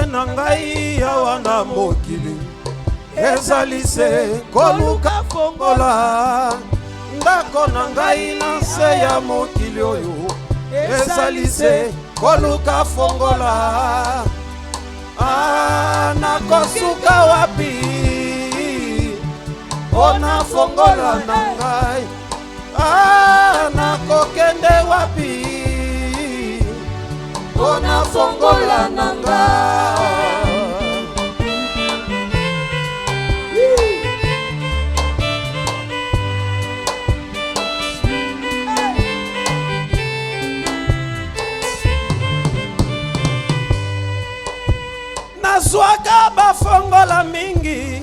na ngai awa na mokili ezali se koluka fongola ndako na ngai na se ya mokili oyo ezali se koluka fongola nakosuka wapi ona fongola na ngai nakokende wapi ona fongola na ngai nazwaka bafongola mingi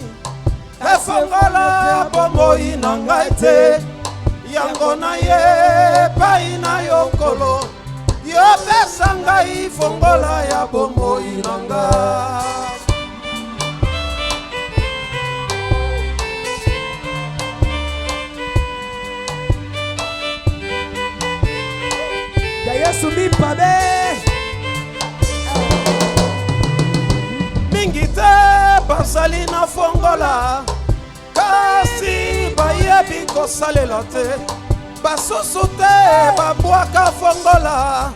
efongola bomoi na ngai te yango na ye epai na yo nkolo yopesa ngai fongola ya bomoi na ngai ya Yesu mipabe mingi te basali na fongola kasi bayebi kosalela te basusu te babwaka fongola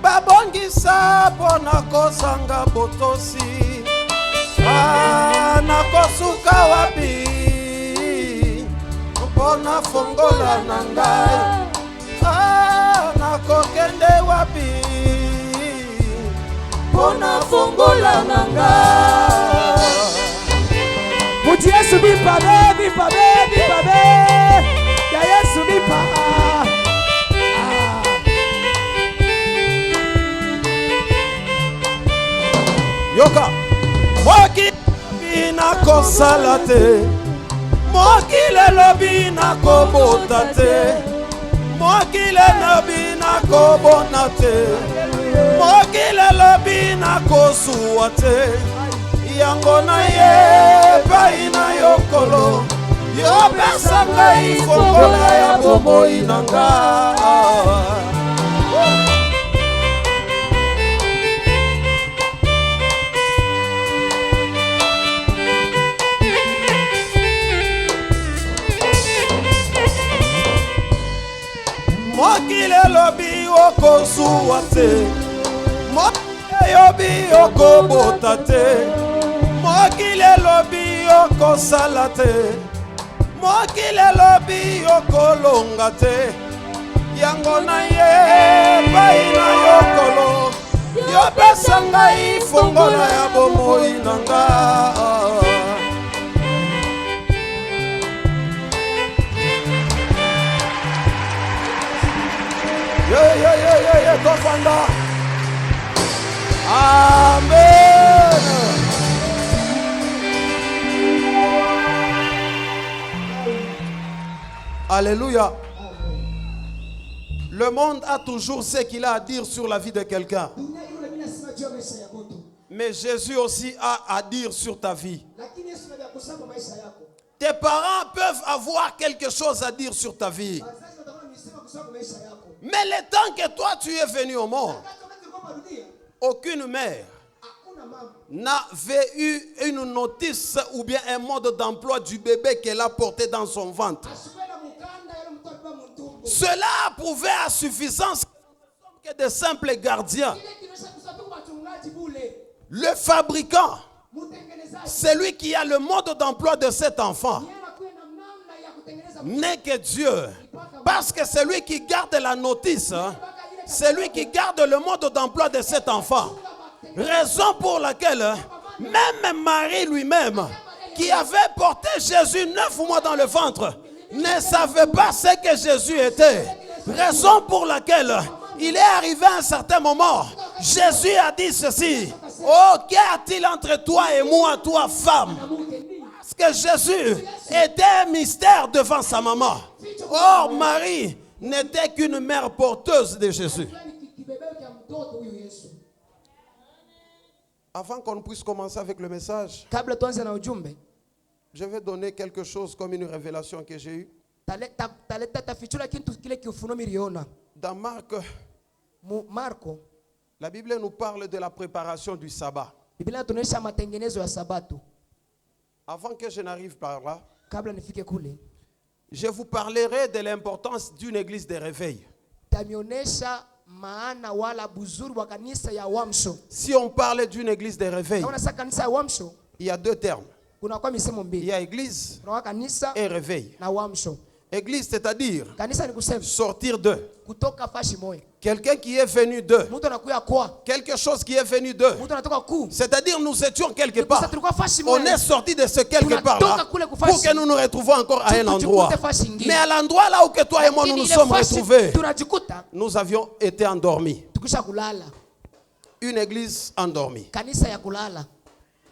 babongisa mpona kozanga botosi nakosuka wapi mpona fongola na ngai nakokende wapi mpona fongola na ngai muti Yesu mipabe mipabe mipabe ya Yesu mipabe yoka mokili nakosala te mokili elobi nakobota te mokili elobi nakobona te mokili elobi nakosuwa te yango na ye epai na yo nkolo yopesa ngai fongola ya bomoi na ngai mokili elobi okosuwa te mokili elobi okobota te mokili elobi okosala te mokili elobi okolonga te yango na ye epai na yo nkolo yopesa ngai fongola ya bomoi na ngai tofanda amen. Alléluia. Le monde a toujours ce qu'il a à dire sur la vie de quelqu'un. Mais Jésus aussi a à dire sur ta vie. Tes parents peuvent avoir quelque chose à dire sur ta vie. Mais le temps que toi tu es venu au monde, aucune mère n'avait eu une notice ou bien un mode d'emploi du bébé qu'elle a porté dans son ventre. Cela pouvait à suffisance que de simples gardiens. Le fabricant, celui qui a le mode d'emploi de cet enfant, n'est que Dieu. Parce que celui qui garde la notice, celui qui garde le mode d'emploi de cet enfant. Raison pour laquelle même Marie lui-même, qui avait porté Jésus 9 mois dans le ventre, ne savait pas ce que Jésus était. Raison pour laquelle il est arrivé à un certain moment, Jésus a dit ceci: oh, qu'y a-t-il entre toi et moi, toi femme? Parce que Jésus était un mystère devant sa maman. Or, Marie n'était qu'une mère porteuse de Jésus. Avant qu'on puisse commencer avec le message, je vais donner quelque chose comme une révélation que j'ai eue. Dans Marc, la Bible nous parle de la préparation du sabbat. Biblia inatuonyesha matengenezo ya sabato. Avant que je n'arrive par là, Kabla nifike kule, je vous parlerai de l'importance d'une église de réveil. tamionyesha maana wala buzuri wa kanisa ya uamsho. Si on parle d'une église de réveil, Kama nasa kanisa ya uamsho, il y a deux termes. kuna kwa misemo Il mbili. y a église Kuna kanisa et réveil. na uamsho. Église, c'est-à-dire Kanisa ni kusema sortir d'eux. kutoka fashi moja. Quelqu'un qui est venu d'eux. Mtu anakuya kwa. Quelque chose qui est venu d'eux. Mtu anatoka ku. C'est-à-dire nous étions quelque Kusa part. tulikuwa fashi On moja. est sorti de ce quelque part là Tunatoka kule pour kufashi. que nous nous retrouvions encore à un endroit. Tukute fashi ingine. Mais à l'endroit là où que toi et moi nous nous Lakini ile sommes fashi retrouvés, tunajikuta nous avions été endormis. tukisha kulala. Une église endormie. Kanisa ya kulala.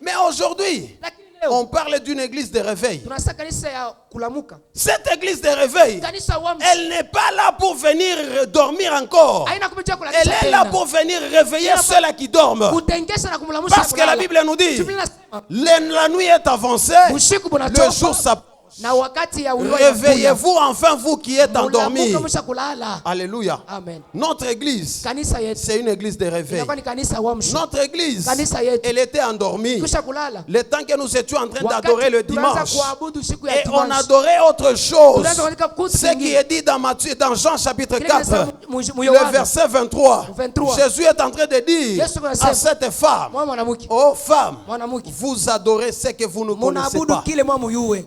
Mais aujourd'hui, Lakini leo on parle d'une église de réveil. tunasa kanisa ya kulamuka. Cette église de réveil, Kanisa ya uamsho. elle n'est pas là pour venir dormir encore. Haina kumjia kula Elle est là pour venir réveiller ceux-là qui dorment. kutengesha na kumlamusha Parce que la Bible nous dit, Biblia inasema la nuit est avancée, usiku le bunatoka jour s'approche. na wakati ya uliwa Réveillez-vous enfin vous qui êtes endormis. Mulamuka kulala. Alléluia. Amen. Notre église, Kanisa yetu c'est une église de réveil. inakuwa ni kanisa ya uamsho. Notre église, Kanisa yetu elle était endormie. kisha kulala. Le temps que nous étions en train Wakati d'adorer le tunaanza dimanche. kuabudu siku ya Et on dimanche. adorait autre chose. Tunaanza katika kutu Ce qui kingine. est dit dans Matthieu, dans Jean chapitre Kile 4, kinasema mu le Yohana. verset 23. 23. Jésus est en train de dire Yesu anasema, à cette femme, Mwa mwanamke. ô femme, Mwanamke. vous adorez ce que vous ne connaissez Munaabudu pas. kile mwa muyue.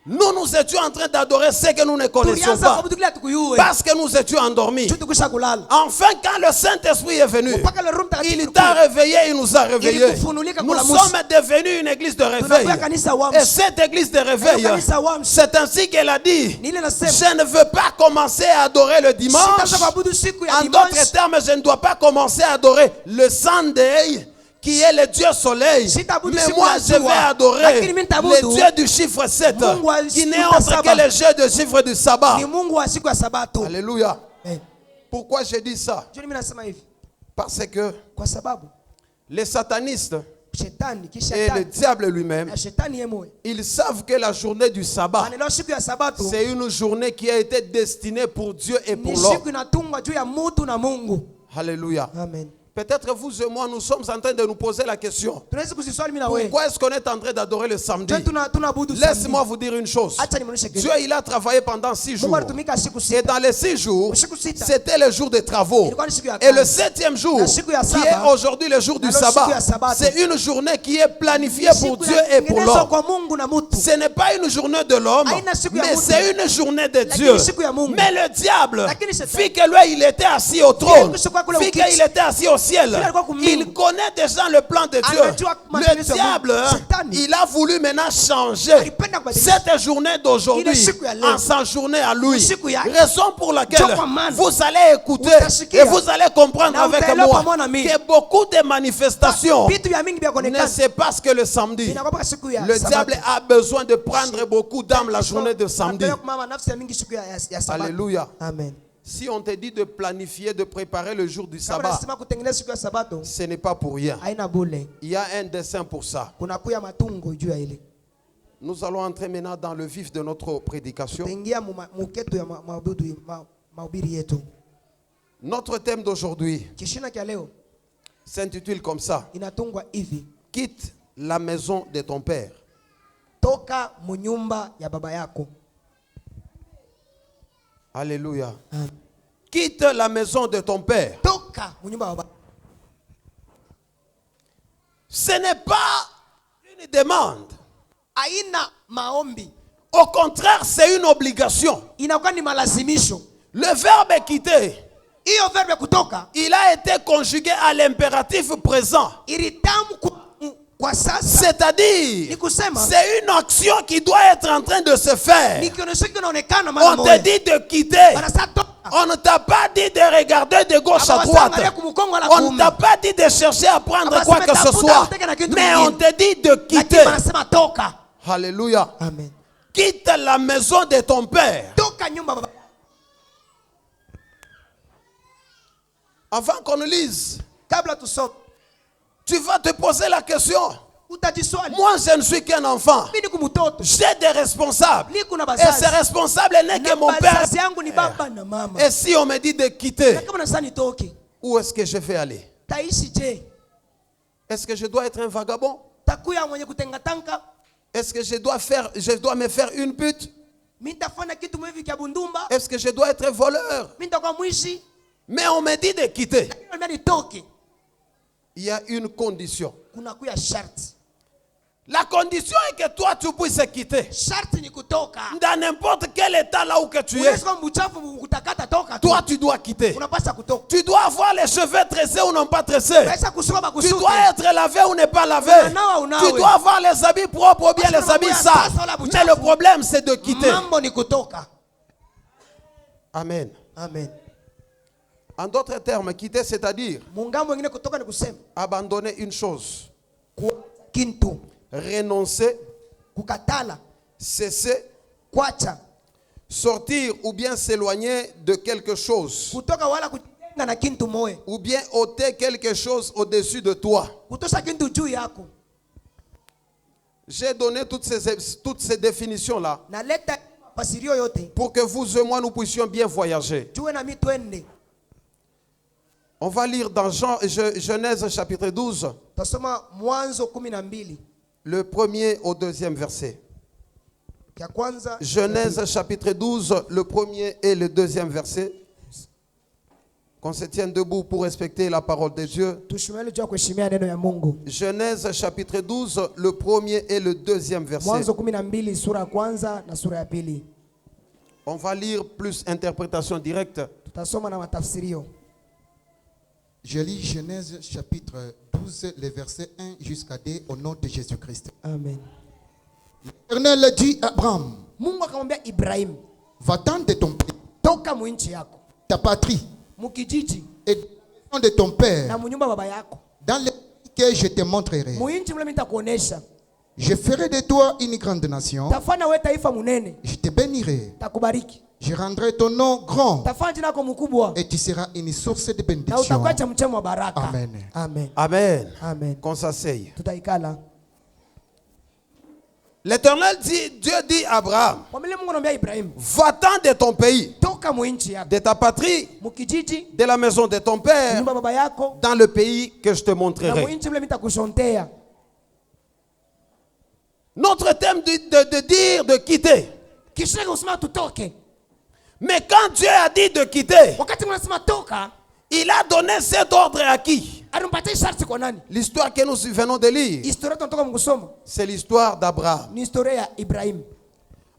Nous étions en train d'adorer ce que nous ne connaissions Tulianza pas. kuabudu kile tukuyue. Parce que nous étions endormis. Chutu kisha kulala. Enfin, quand le Saint-Esprit est venu, Mpaka le Roho Mtakatifu il t'a réveillé, il nous a réveillés. Ilikufunulika Nous kula sommes devenus une église de réveil. Tunakuwa kanisa ya Et uamsho. cette église de réveil, Kanisa ya uamsho. c'est ainsi qu'elle a dit, Ni ile nasema je ne veux pas commencer à adorer le dimanche. sitaanza kuabudu siku ya En d'autres dimanche. termes, je ne dois pas commencer à adorer le Sunday, qui est le Dieu soleil. Sitabudu Mais siku moi, ya je vais jua. adorer Lakini mimi nitabudu le Dieu du chiffre 7, Mungu wa qui n'est siku ya autre saba. que le Dieu du chiffre du sabbat. Ni Mungu wa siku ya sabato. Alléluia. Eh. Pourquoi je dis ça? Juu mimi nasema hivi Parce que kwa sababu les satanistes shetani et le kishetani diable lui-même, na shetani yeye mwenyewe ils savent que la journée du sabbat, anaelewa siku ya sabato c'est une journée qui a été destinée pour Dieu et pour ni l'homme. siku inatungwa juu ya mutu na Mungu. Alléluia. Amen. Peut-être vous et moi, nous sommes en train de nous poser la question. Tunaweza kuziswali mimi na wewe. Pourquoi est-ce qu'on est en train d'adorer le samedi? Tunaabudu Laisse-moi vous dire une chose. Acha nimuoneshe kitu. Dieu, il a travaillé pendant 6 jours. Mungu alitumika siku Et sita. dans les 6 jours, Siku sita. c'était le jour des travaux. Ilikuwa ni siku ya Et le kazi. 7e jour, Na siku ya qui saba, est aujourd'hui le jour du na leo siku ya sabbat, sabato. c'est une journée qui est planifiée pour Siku Dieu ya et pour kutengenezwa l'homme. kwa Mungu na mutu. Ce n'est pas une journée de l'homme, Haina siku ya mais mtu. c'est une journée de Lakini Dieu. siku ya Mungu. Mais le diable, Lakini shetani. vu que lui, il était assis au trône, Kile kile kule vu ukiti. qu'il était assis au ciel, Kile alikuwa kumbingu. il connaît déjà le plan de Dieu. Anajua Le matengenezo ya diable, Mungu. Shetani. il a voulu maintenant changer Alipenda kubadilisha. cette journée d'aujourd'hui Ile siku ya leo. en sa journée à lui. Siku yake. Raison pour laquelle Ndio kwa maana. vous allez écouter Utasikia. et vous allez comprendre Na avec utaelewa moi pamoja na mimi. que beaucoup de manifestations Vitu vya mingi vya ne kuonekana. se passent que le samedi. Inakuwa siku ya Le sabato. diable a besoin de prendre beaucoup d'âmes la journée de samedi. Anapeleka mama nafsi ya mingi siku ya sabato. Alléluia. Amen. Si on te dit de planifier, de préparer le jour du Kama sabbat, nasema kutengeneza siku ya sabato ce n'est pas pour rien. haina bule. Il y a un dessein pour ça. Kuna kuya matungo juu ya ile. Nous allons entrer maintenant dans le vif de notre prédication. Tengia muketo ya mahubiri yetu. Notre thème d'aujourd'hui Kishina kia leo s'intitule comme ça: inatungwa hivi: quitte la maison de ton père. toka munyumba ya baba yako. Alléluia. Quitte la maison de ton père. Toka munyumba ya baba. Ce n'est pas une demande. Haina maombi. Au contraire, c'est une obligation. Inakuwa ni malazimisho. Le verbe quitter, Hiyo verbe kutoka il a été conjugué à l'impératif présent. ilitamu kwa sasa. C'est-à-dire, Ni kusema c'est une action qui doit être en train de se faire. ni kionesho kinaonekana mara On te moja. dit de quitter. Wanasema toka. On ne t'a pas dit de regarder de gauche à Aba droite. wasangalia kumkongo wala On ne kuume. t'a pas dit de chercher à prendre Aba quoi waseme que ce tafuta soit. uteke na kitu Mais kingine. on te dit de Lakini quitter. wanasema toka. Alléluia. Amen. Quitte la maison de ton père. Toka nyumba baba. Avant qu'on lise, Kabla tusome, tu vas te poser la question. utajiswali. Moi, je ne suis qu'un enfant. Mimi ni kumtoto. J'ai des responsables. Niko na Et ces bazazi. responsables n'est que Na mon père. bazazi yangu ni baba na mama. Et si on me dit de quitter, Na kama nasema nitoke, où est-ce que je vais aller? taishi je? Est-ce que je dois être un vagabond? takuya mwenye kutengatanka, Est-ce que je dois me faire une pute? mitafanya kitu mwivi kya bundumba, Est-ce que je dois être voleur? mitakuwa mwishi, Mais on me dit de quitter. lakini nitoke. Il y a une condition. Kuna kuya sharti. La condition est que toi tu puisses quitter. Sharti ni kutoka. Dans n'importe quel état là où que tu es, Unaweza kuwa mchafu kutakata toka tu. toi tu dois quitter. Unapaswa kutoka. Tu dois avoir les cheveux tressés ou non pas tressés. Unaweza kusoma Tu kusudi. dois être lavé ou ne pas lavé. Tu dois avoir les habits propres ou bien les habits sales. Mais le problème c'est de quitter. Mambo ni kutoka. Amen. Amen. En d'autres termes, quitter c'est-à-dire Mungambo mwingine kutoka ni kusema abandonner une chose, kintu, renoncer, kukatala, cesser, kwacha, sortir ou bien s'éloigner de quelque chose, kutoka wala kutenga na kintu moe, ou bien ôter quelque chose au-dessus de toi. kutosha kintu juu yako. J'ai donné toutes ces définitions-là Naleta fasirio yote pour que vous et moi nous puissions bien voyager. jue na mi twende. On va lire dans Genèse chapitre 12, Tasoma Mwanzo 12 le premier au deuxième verset. ya kwanza. Genèse chapitre 12, le premier et le deuxième verset. Qu'on se tienne debout pour respecter la parole de Dieu. Tushimele juu ya kuheshimia neno ya Mungu. Genèse chapitre 12, le premier et le deuxième verset. Mwanzo 12 sura ya kwanza na sura ya pili. On va lire plus interprétation directe. Tutasoma na matafsirio. Je lis Genèse chapitre 12, les versets 1 jusqu'à 2 au nom de Jésus-Christ. Amen. L'Éternel dit à Abraham, Mungu akamwambia Ibrahim, va-t'en de ton pays, toka mwinchi yako, ta patrie mukijiji et de la maison de ton na père munyumba baba yako, dans le pays que je te montrerai. mwinchi mle nitakuonesha. Je ferai de toi une grande nation. Tafanya wewe taifa munene, Je te bénirai. takubariki. Je rendrai ton nom grand Tafanya jina lako mkubwa et tu seras une source de na bénédiction. utakuwa chemchemu wa baraka. Amen. Amen. Amen. Amen. Qu'on s'asseye. Tutaikala. L'Éternel dit, Dieu dit à Abraham, Kwa vile Mungu anamwambia Ibrahim, va-t'en de ton pays, toka mwinchi yako, de ta patrie, mukijiji, de la maison de ton père, nyumba baba yako, dans le pays que je te na montrerai. mwinchi mle nitakushontea. Notre thème de dire de quitter. Kisha kusema tutoke. Mais quand Dieu a dit de quitter, Wakati mnasema toka, il a donné cet ordre à qui? alimpatia sharti kwa nani? L'histoire que nous venons de lire, Historia tunatoka mkusoma c'est l'histoire d'Abraham. ni historia ya Ibrahim.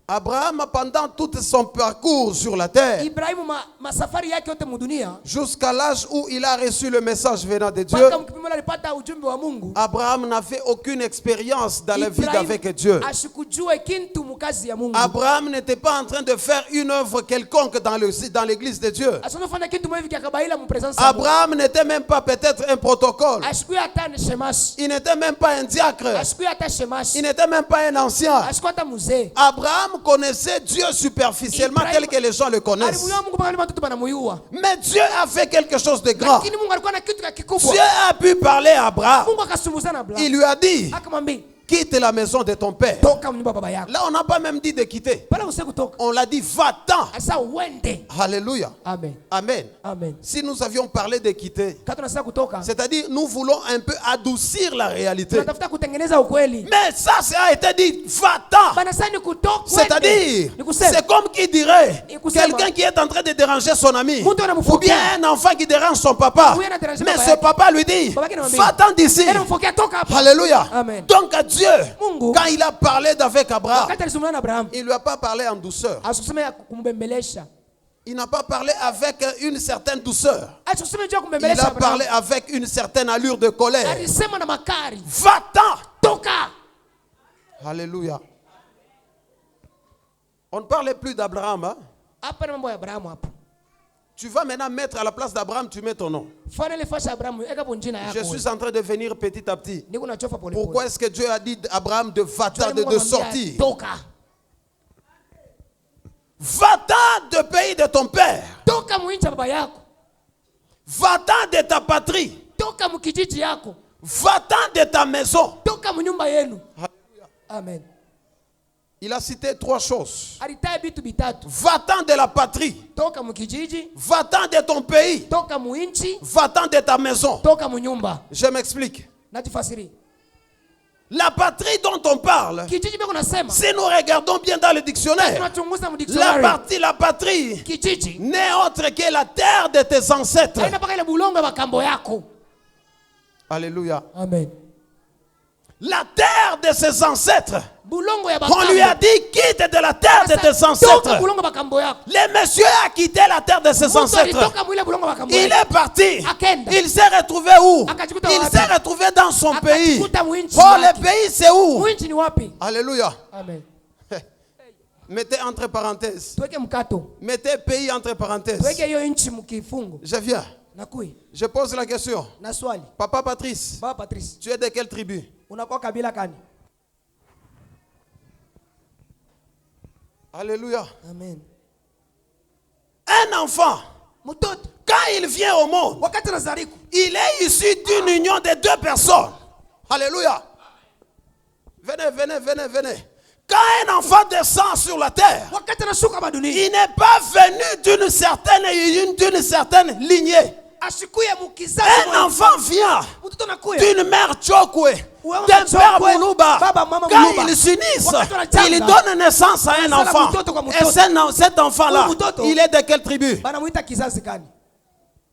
Abraham, pendant tout son parcours sur la terre, Ibrahim masafari yake yote mudunia, jusqu'à l'âge où il a reçu le message venant de Dieu, mpaka mkipimo alipata ujumbe wa Mungu. Abraham n'avait aucune expérience dans la vie avec Dieu. ashikujue kintu mukazi ya Mungu. Abraham n'était pas en train de faire une œuvre quelconque dans l'église de Dieu. Asonofanya kintu mwevi kya kabaila mu presence ya Mungu. Abraham n'était même pas peut-être un protocole. Ashikuya hata ni shemashi. Il n'était même pas un diacre. Ashikuya hata shemashi. Il n'était même pas un ancien. Ashikuya hata muzee. Abraham connaissait Dieu superficiellement tel que les gens le connaissent. Alimuya Mungu mpaka watu banamuyua. Mais Dieu a fait quelque chose de grand. Lakini Mungu alikuwa na kitu kikubwa. Dieu a pu parler à Abraham. Mungu akasumbuza na Abraham. Il lui a dit, Akamwambia, quitte la maison de ton père. toka mnyumba baba yako. Là, on n'a pas même dit de quitter. Pala usiku toka. On l'a dit, va-t'en. Asa uende. Alléluia. Amen. Amen. Amen. Si nous avions parlé de quitter, Kati unasema kutoka. c'est-à-dire nous voulons un peu adoucir la réalité. Tunatafuta kutengeneza ukweli. Mais ça a été dit, va-t'en. Bana sasa ni kutoka. C'est-à-dire, Ni kusema. c'est comme qui dirait Ni kusema. quelqu'un qui est en train de déranger son ami. Mtu anamfokea. Ou bien un enfant qui dérange son papa. Huyu anadéranger Mais baba ce yake. papa lui dit, Baba yake anamwambia, va-t'en d'ici. Ena mfokea toka hapa. Alléluia. Amen. Donc à Dieu, Mungu. quand il a parlé avec Abraham, Wakati alizungumza na Abraham, il ne lui a pas parlé en douceur. asikusema ya kumbembelesha. Il n'a pas parlé avec une certaine douceur. Asikusema juu ya Il kumbembelesha a Abraham. parlé avec une certaine allure de colère. Alisema na makari. Va-t'en. Toka. Alléluia. On ne parlait plus d'Abraham. Hein? Hapa na mambo ya Abraham hapa. Tu vas maintenant mettre à la place d'Abraham, tu mets ton nom. Fanya ile fasha Abraham, eka ponjina yako. Je suis en train de venir petit à petit. Niko nachofa pole pole. Pourquoi est-ce que Dieu a dit à Abraham de va-t'en, Mungu de anamwambia, sortir? Toka. Va-t'en du pays de ton père. Toka muinchi baba yako. Va-t'en de ta patrie. Toka mukijiji yako. Va-t'en de ta maison. Toka munyumba yenu. Amen. Il a cité trois choses. Alitaja vitu vitatu. Va-t'en de la patrie. Toka mukijiji. Va-t'en de ton pays. Toka muinchi. Va-t'en de ta maison. Toka munyumba. Je m'explique. Najifasiri. La patrie dont on parle, Kijiji beko nasema. si nous regardons bien dans le dictionnaire, Tunachunguza mu dictionary. la patrie Kijiji. n'est autre que la terre de tes ancêtres. Haina paka ile bulongo ya makambo yako. Alléluia. Amen. La terre de ses ancêtres. Bulongo ya makambo. On lui a dit quitte de la terre de tes Toka ancêtres. bulongo ya makambo yako. Le monsieur a quitté la terre de ses Mtu ancêtres. alitoka mwile bulongo ya makambo Il yako. est parti. Akenda. Il s'est retrouvé où? Akajikuta Il wapi? s'est retrouvé dans son pays. Akajikuta mwinchi Oh, wake. le pays c'est où? Mwinchi ni wapi? Alléluia. Amen. Mettez entre parenthèses. Tuweke mkato. Mettez pays entre parenthèses. Tuweke hiyo nchi mkifungo. Je viens. Nakui. Je pose la question. Na swali. Papa Patrice, Baba Patrice. tu es de quelle tribu? Unakuwa kabila gani? Alléluia. Amen. Un enfant, Mtoto. quand il vient au monde, Wakati nazariku. il est issu d'une union de deux personnes. Alléluia. Venez. Quand un enfant descend sur la terre, Wakati anashuka madunia. il n'est pas venu d'une certaine lignée. Ashikuye mukizazi. Un enfant vient Mtoto nakuya. d'une mère Chokwe, Wewe d'un père Chokwe, Muluba. baba, mama Quand Muluba. ils s'unissent, Wakati wanachanga, ils donnent naissance à un wanazala enfant. mtoto kwa Et mtoto. cet enfant-là, Huyu mtoto, il est de quelle tribu? Banamuita kizazi gani?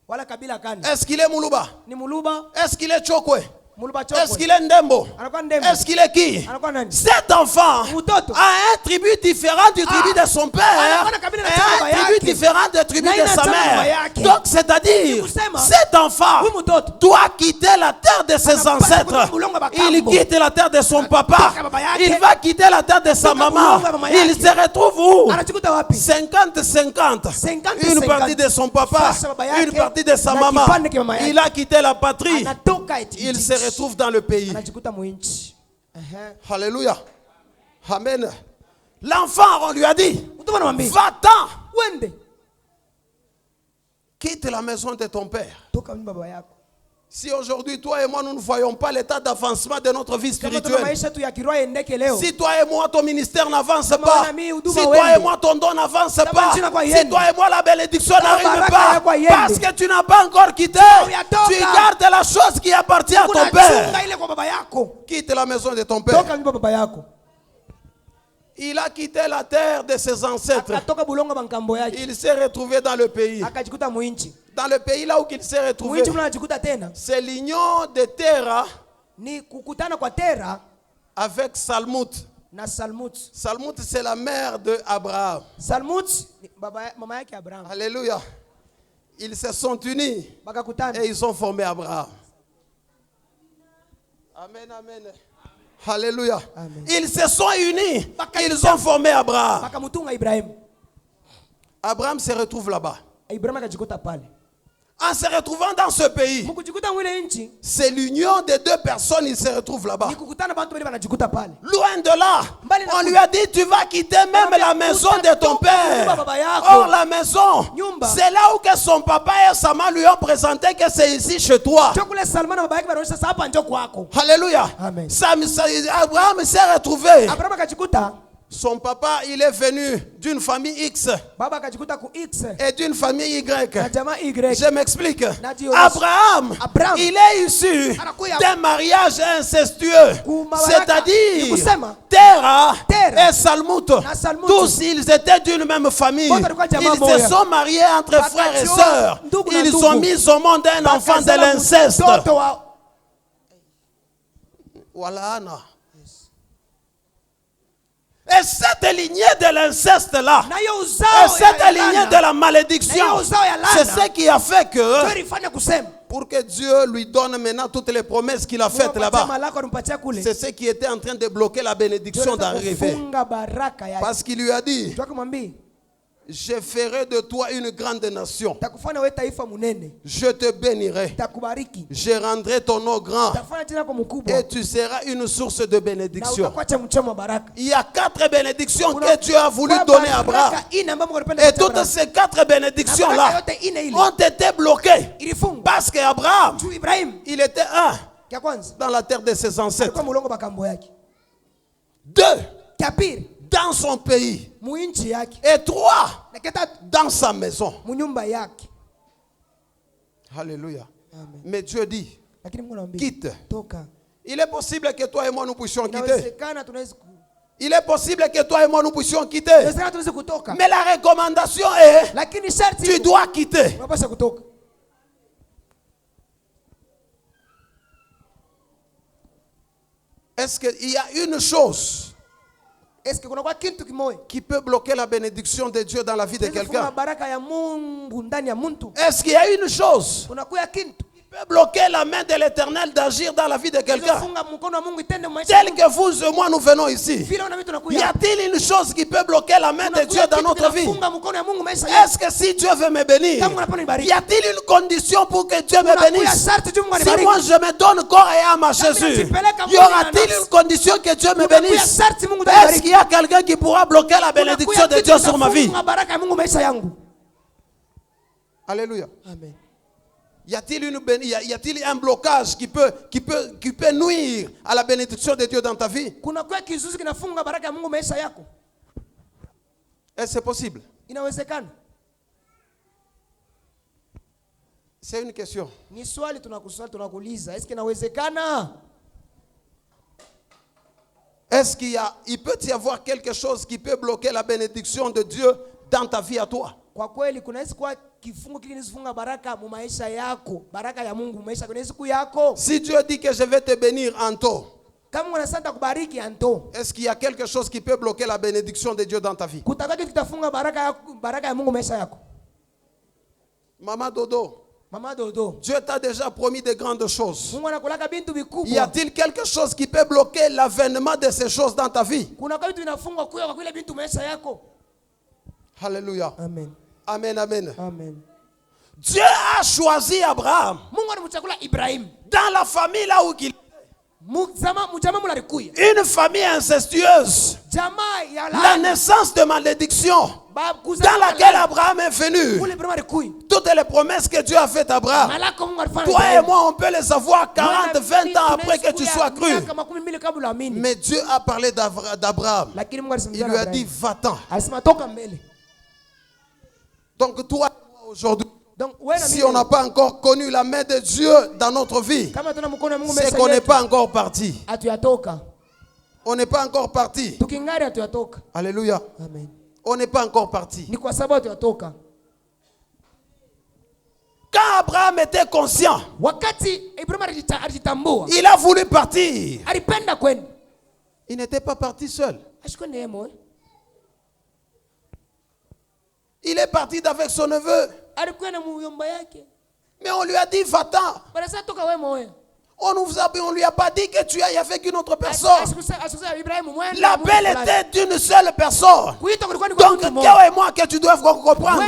Wala kabila gani? Est-ce qu'il est Muluba? Ni Muluba, Est-ce qu'il est Chokwe? Muluba Chokwe. Est-ce qu'il est Ndembo? Anakuwa Ndembo. Est-ce qu'il est qui? Anakuwa nani? Cet enfant Mtoto. a un tribu différent du tribu Ah. de son père Anakuwa na kabila na et chama un baba tribu yake. différent de tribu Na de ina sa chama baba mère. yake. Donc c'est-à-dire, Ni kusema, cet enfant huyu mtoto doit quitter la terre de ses anapaswa ancêtres. kutoka bulongo ya makambo. Il quitte la terre de son papa. Anatoka baba yake. Il va quitter la terre de sa Anatoka maman. bulongo ya mama Il yake. se retrouve où? anachikuta wapi? 50-50. 50-50. Une partie de son papa, Face baba yake, une partie de sa na maman. kipande kia mama yake. Il a quitté la patrie. Anatoka eti Il kijiji. se retrouve dans le pays. Anajikuta mwinchi. Alléluia. Amen. L'enfant, on lui a dit, Mtu anamwambia, va-t'en, "Wende, quitte la maison de ton père. toka mimi baba yako." Si aujourd'hui, toi et moi, nous ne voyons pas l'état d'avancement de notre vie Kama tuna spirituelle, maisha tu ya kiroho endeke leo. si toi et moi, ton ministère n'avance Kama pas, wana mimi huduma si toi wende. et moi, ton don n'avance Kama pas, njina kwa si yende. toi et moi, la bénédiction Kama n'arrive baraka pas, yako yende. parce que tu n'as pas encore quitté, Uyatoka. tu gardes la chose qui appartient à ton Unachunga père. ile kwa baba yako. Quitte la maison de ton père. Toka mimi baba yako. Il a quitté la terre de ses ancêtres. Akatoka bulongo bankambo yake. Il s'est retrouvé dans le pays. Akajikuta mwinchi. Dans le pays là où il s'est retrouvé, Mwinchi mwana anajikuta tena. c'est l'union de Terah Ni kukutana kwa Tera avec Salmout. na Salmut. Salmout, c'est la mère de Abraham. Salmut ni mama yake Abraham. Alléluia. Ils se sont unis Bakakutana. et ils ont formé Abraham. Amen, amen. Alléluia. Amen. Ils se sont unis. Ils ont formé Abraham. Bakamutunga Ibrahim. Abraham se retrouve là-bas. Ibrahim akajikuta pale. En se retrouvant dans ce pays, Mukujikuta mwile nchi. c'est l'union de deux personnes. Ils se retrouvent là-bas. Ni kukutana bantu bali banajikuta pale. Loin de là, Mbali na on kule. lui a dit, tu vas quitter même la maison de ton père. Or, la maison, Nyumba. c'est là où que son papa et sa maman lui ont présenté que c'est ici chez toi. Chokule Salman na baba yake banaonyesha sasa hapa njoo kwako. Alléluia. Amen. Abraham s'est retrouvé. Abraham akajikuta, Son papa, il est venu d'une famille X baba akajikuta ku X et d'une famille na Y. jamaa Y. Je m'explique. Ndio. Abraham, Abraham. il est issu Anakuya. d'un mariage incestueux. Kumabaraka. C'est-à-dire Nikusema. Terah Terah et Salmout. na Salmut. Tous, ils étaient d'une même famille. Wote walikuwa jamaa Ils se moja. sont mariés entre frères et Wakajua sœurs. ndugu na Ils ndugu. ont mis au monde un enfant de Bakazala l'inceste. mtoto wa Voilà, Anna. Et cette lignée de l'inceste-là, na hiyo et uzao cette ya lignée laana. de la malédiction, Na hiyo uzao ya laana. c'est ce qui a fait que, Ndio ilifanya kusema. pour que Dieu lui donne maintenant toutes les promesses qu'il a faites là-bas, Malako alimpatia kule. c'est ce qui était en train de bloquer la bénédiction d'arriver. Kufunga baraka yake. Parce qu'il lui a dit, Toka kumwambia, je ferai de toi une grande nation. takufanya wewe taifa munene. Je te bénirai. Takubariki. Je rendrai ton nom grand. Tafanya jina lako mkubwa. Et tu seras une source de Na bénédiction. utakuwa chemchemo wa baraka. Il y a 4 bénédictions Kuna- que Dieu a voulu kuna donner à Abraham. baraka ine ambayo Mungu alipenda Et kupatia toutes Abraham. ces 4 bénédictions-là Na baraka yote ine ile ont été bloquées. ilifungwa. Parce qu'Abraham, Juu Ibrahim il était un kia kwanza dans la terre de ses ancêtres. alikuwa mulongo bakambo yake. 2 Kia pili dans son pays. muinchi yake. Et 3 Na kia tatu dans sa maison. munyumba yake. Alléluia. Amen. Mais Dieu dit, Lakini Mungu anamwambia quitte. toka. Il est possible que toi et moi nous puissions quitter. Inawezekana tunaweza Il est possible que toi et moi nous puissions quitter. inawezekana tunaweza kutoka. Mais la recommandation est, Lakini sharti tu dois quitter. unapaswa kutoka. Est-ce qu'il y a une chose Est-ce que kuna kwa kitu kimoja qui peut bloquer la bénédiction de Dieu dans la vie de kinaweza quelqu'un? kufunga baraka ya Mungu ndani ya mtu? Est-ce qu'il y a une chose Kuna kwa kitu qui peut bloquer la main de l'Éternel d'agir dans la vie de quelqu'un? kufunga mkono wa Mungu itende maisha. Tel que vous et moi nous venons ici. Vile na mimi Y tunakuja. a-t-il une chose qui peut bloquer la main de Dieu dans notre vie? Kufunga mkono wa Mungu maisha yangu. Est-ce que si Dieu veut me bénir, Kama unapenda nibariki. y a-t-il une condition pour que Dieu me Kuna bénisse? sharti tu Mungu Si anibariki. moi je me donne corps et âme à Jésus, y aura-t-il une condition que Dieu me bénisse? sharti Mungu Est-ce anibariki. qu'il y a quelqu'un qui pourra bloquer la bénédiction de Dieu sur ma vie? Kufunga baraka ya Mungu maisha yangu. Alléluia. Amen. Y a-t-il un blocage qui peut nuire à la bénédiction de Dieu dans ta vie? Kuna kwa kizuizi kinafunga baraka ya Mungu maisha yako? Est-ce que c'est possible? Inawezekana? C'est une question. Ni swali tunakuuliza. Est-ce que inawezekana? Est-ce il peut y avoir quelque chose qui peut bloquer la bénédiction de Dieu dans ta vie à toi? Kwa kweli kunaweza kuwa kifungo kile kinafunga baraka mu maisha yako, baraka ya Mungu maisha yako, siku yako. Si Dieu dit que je vais te bénir en tôt, Kama Mungu anasema kubariki anto, est-ce qu'il y a quelque chose qui peut bloquer la bénédiction de Dieu dans ta vie? kutaka kitu kitafunga baraka ya Mungu maisha yako? Maman Dodo, Mama Dodo, Dieu t'a déjà promis de grandes choses. Mungu anakulaka bintu Y vikubwa. a-t-il quelque chose qui peut bloquer l'avènement de ces choses dans ta vie? Kuna vitu vinafungwa kwa kile bintu maisha yako. Alléluia. Amen. Amen, amen. Amen. Dieu a choisi Abraham Mungu alimchagua Ibrahim. dans la famille là où il est. Mjamaa mlarikuya. Une famille incestueuse. Jamaa ya La naissance de malédiction dans laquelle Abraham est venu. Toutes les promesses que Dieu a faites à Abraham, toi et moi, on peut les avoir 40, 20 ans après que tu sois cru. Mais Dieu a parlé d'Abraham. Il lui a dit, va-t'en. Donc toi, aujourd'hui, si on n'a pas encore connu la main de Dieu dans notre vie, c'est qu'on n'est pas encore parti. On n'est pas encore parti. Alléluia. Amen. On n'est pas encore parti. Ni kwa sababu yatoka. Quand Abraham était conscient, Wakati Ibrahim alijitambua, il a voulu partir. alipenda kwenda. Il n'était pas parti seul. Ashikwende yemo. Il est parti avec son neveu. Alikuwa na muyomba yake. Mais on lui a dit, va-t'en. Barasa toka wemo wewe. On lui a pas dit que tu ailles avec une autre personne. Ibrahim mwenda. L'appel était d'une seule personne. Kuita kulikuwa ni Donc, kwa mtu toi et moi, que tu dois comprendre.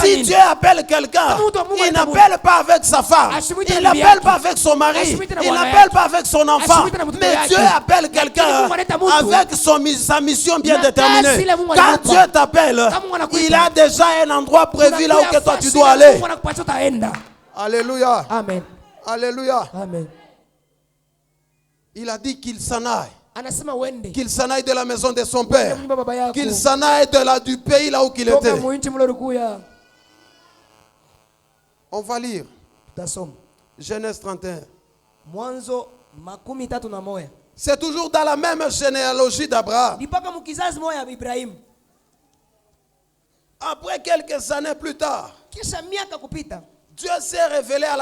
Si Dieu appelle quelqu'un, il n'appelle pas avec sa femme. Il n'appelle pas avec son mari. Il n'appelle pas avec son enfant. Mais Dieu appelle quelqu'un avec sa mission bien déterminée. Quand Dieu t'appelle, il a déjà un endroit prévu là où que toi tu dois aller. Alléluia. Amen. Alléluia. Amen. Il a dit qu'il s'en aille. Anasema wende. Qu'il s'en aille de la maison de son père. Qu'il s'en aille du pays là où il était. On va lire. Genèse 31. Mwanzo 31. C'est toujours dans la même généalogie d'Abraham. Mpaka mkizazi moja ya Ibrahim. Après quelques années plus tard, Kisha miaka kupita, Dieu s'est révélé à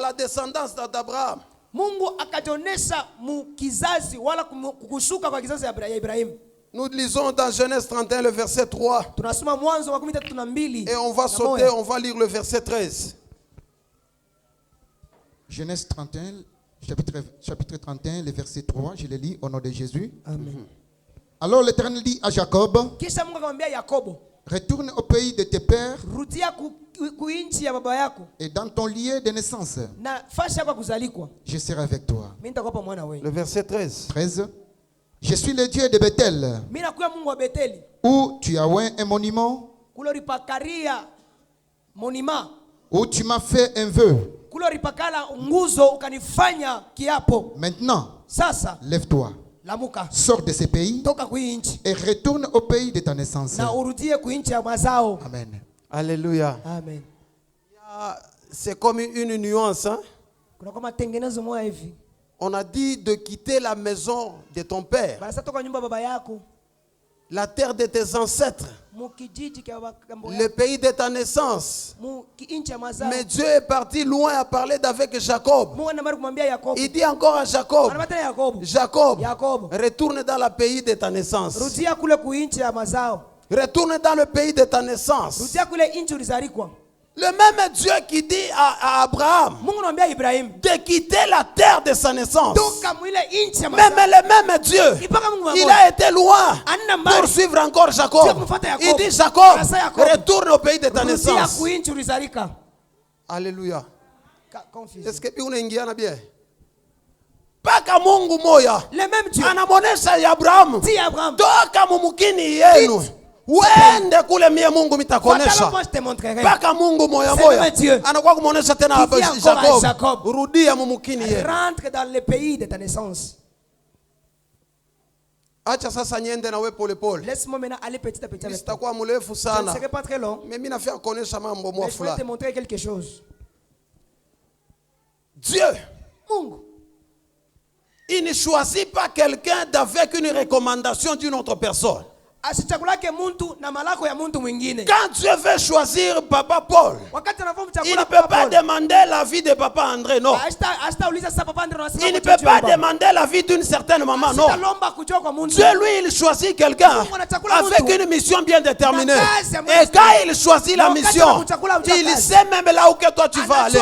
la descendance d'Abraham. Mungu akajonesha mukizazi wala kukushuka kwa kizazi ya Ibrahim. Nous lisons dans Genèse 31 le verset 3. Tunasoma Mwanzo 32. Et on va sauter, on va lire le verset 13. Genèse 31, chapitre 31, le verset 3, je le lis au nom de Jésus. Amen. Alors l'Éternel dit à Jacob, Kisha Mungu akamwambia Yakobo, retourne au pays de tes pères rudia kuinchi ya baba yako et dans ton lieu de naissance, na fashi yako kuzalikwa. je serai avec toi. Mimi nitakuwa mwana wewe. Le verset 13. 13. Je suis le Dieu de Bethel, Mimi nakuwa Mungu wa Beteli. où tu as oint un monument, Kule ulipakaria monima. où tu m'as fait un vœu. Kule ulipakala nguzo ukanifanya kiapo. Maintenant, Sasa lève-toi, lamuka. sors de ce pays Toka kuinchi et retourne au pays de ta naissance. na urudie kuinchi ya mazao. Amen. Alléluia. Amen. C'est comme une nuance. Hein? kuna kwa matengenezo moja hivi. On a dit de quitter la maison de ton père, Basi toka nyumba baba yako, la terre de tes ancêtres, mukijiji kwa bakambo le pays de ta naissance. mukiincha mazao. Mais Dieu est parti loin à parler d'avec Jacob. Mungu anamwambia kumwambia Yakobo. Il dit encore à Jacob, Anamwambia Yakobo. Jacob, Yakobo, retourne dans le pays de ta naissance. rudia kule kuincha mazao. Retourne dans le pays de ta naissance. Rudia kule inchi ulizalikwa. Le même Dieu qui dit à Abraham Mungu anamwambia Ibrahim de quitter la terre de sa naissance. toka mwile inchi ya Même mazao. le même Dieu, Ipaka Mungu il mmoja. a été loin Anna mbali. pour suivre encore Jacob. Il dit Jacob, retourne au pays de ta Rudia naissance. kuinchi ulizalika. Alléluia. Confuse. Est-ce que unaingiana bien? Paka Mungu moya Le même Dieu. anamonesha ya Abraham, Dis Abraham. toka mumukini yenu wende kule mie Mungu mitakonesha. Je te montrerai. Paka Mungu moya C'est moya le Dieu. anakuwa kumuonesha tena Qui hapa dit encore à Jacob, Jacob, rudia mumukini yenu. rentre dans le pays de ta naissance. Acha sasa niende na we pole pole, Laisse-moi maintenant aller petit à petit avec toi. sitakuwa mrefu Je ne sana, serai pas très long, mais mimi nafia kuonesha mambo mais je vais te fulani. montrer quelque chose. Dieu, Mungu, il ne choisit pas quelqu'un avec une recommandation d'une autre personne. asichakulake muntu na malako ya muntu mwingine. Quand Dieu veut choisir Papa Paul, Wakati il ne anapomchagua peut pas demander l'avis de Papa André, non. Uliza sasa papa ndio anasema. Il ne peut pas demander l'avis d'une certaine maman, non. Lomba kujua kwa muntu. Dieu, lui, il choisit quelqu'un avec une mission bien déterminée. Et quand il choisit la mission, il sait même là où que toi tu vas aller.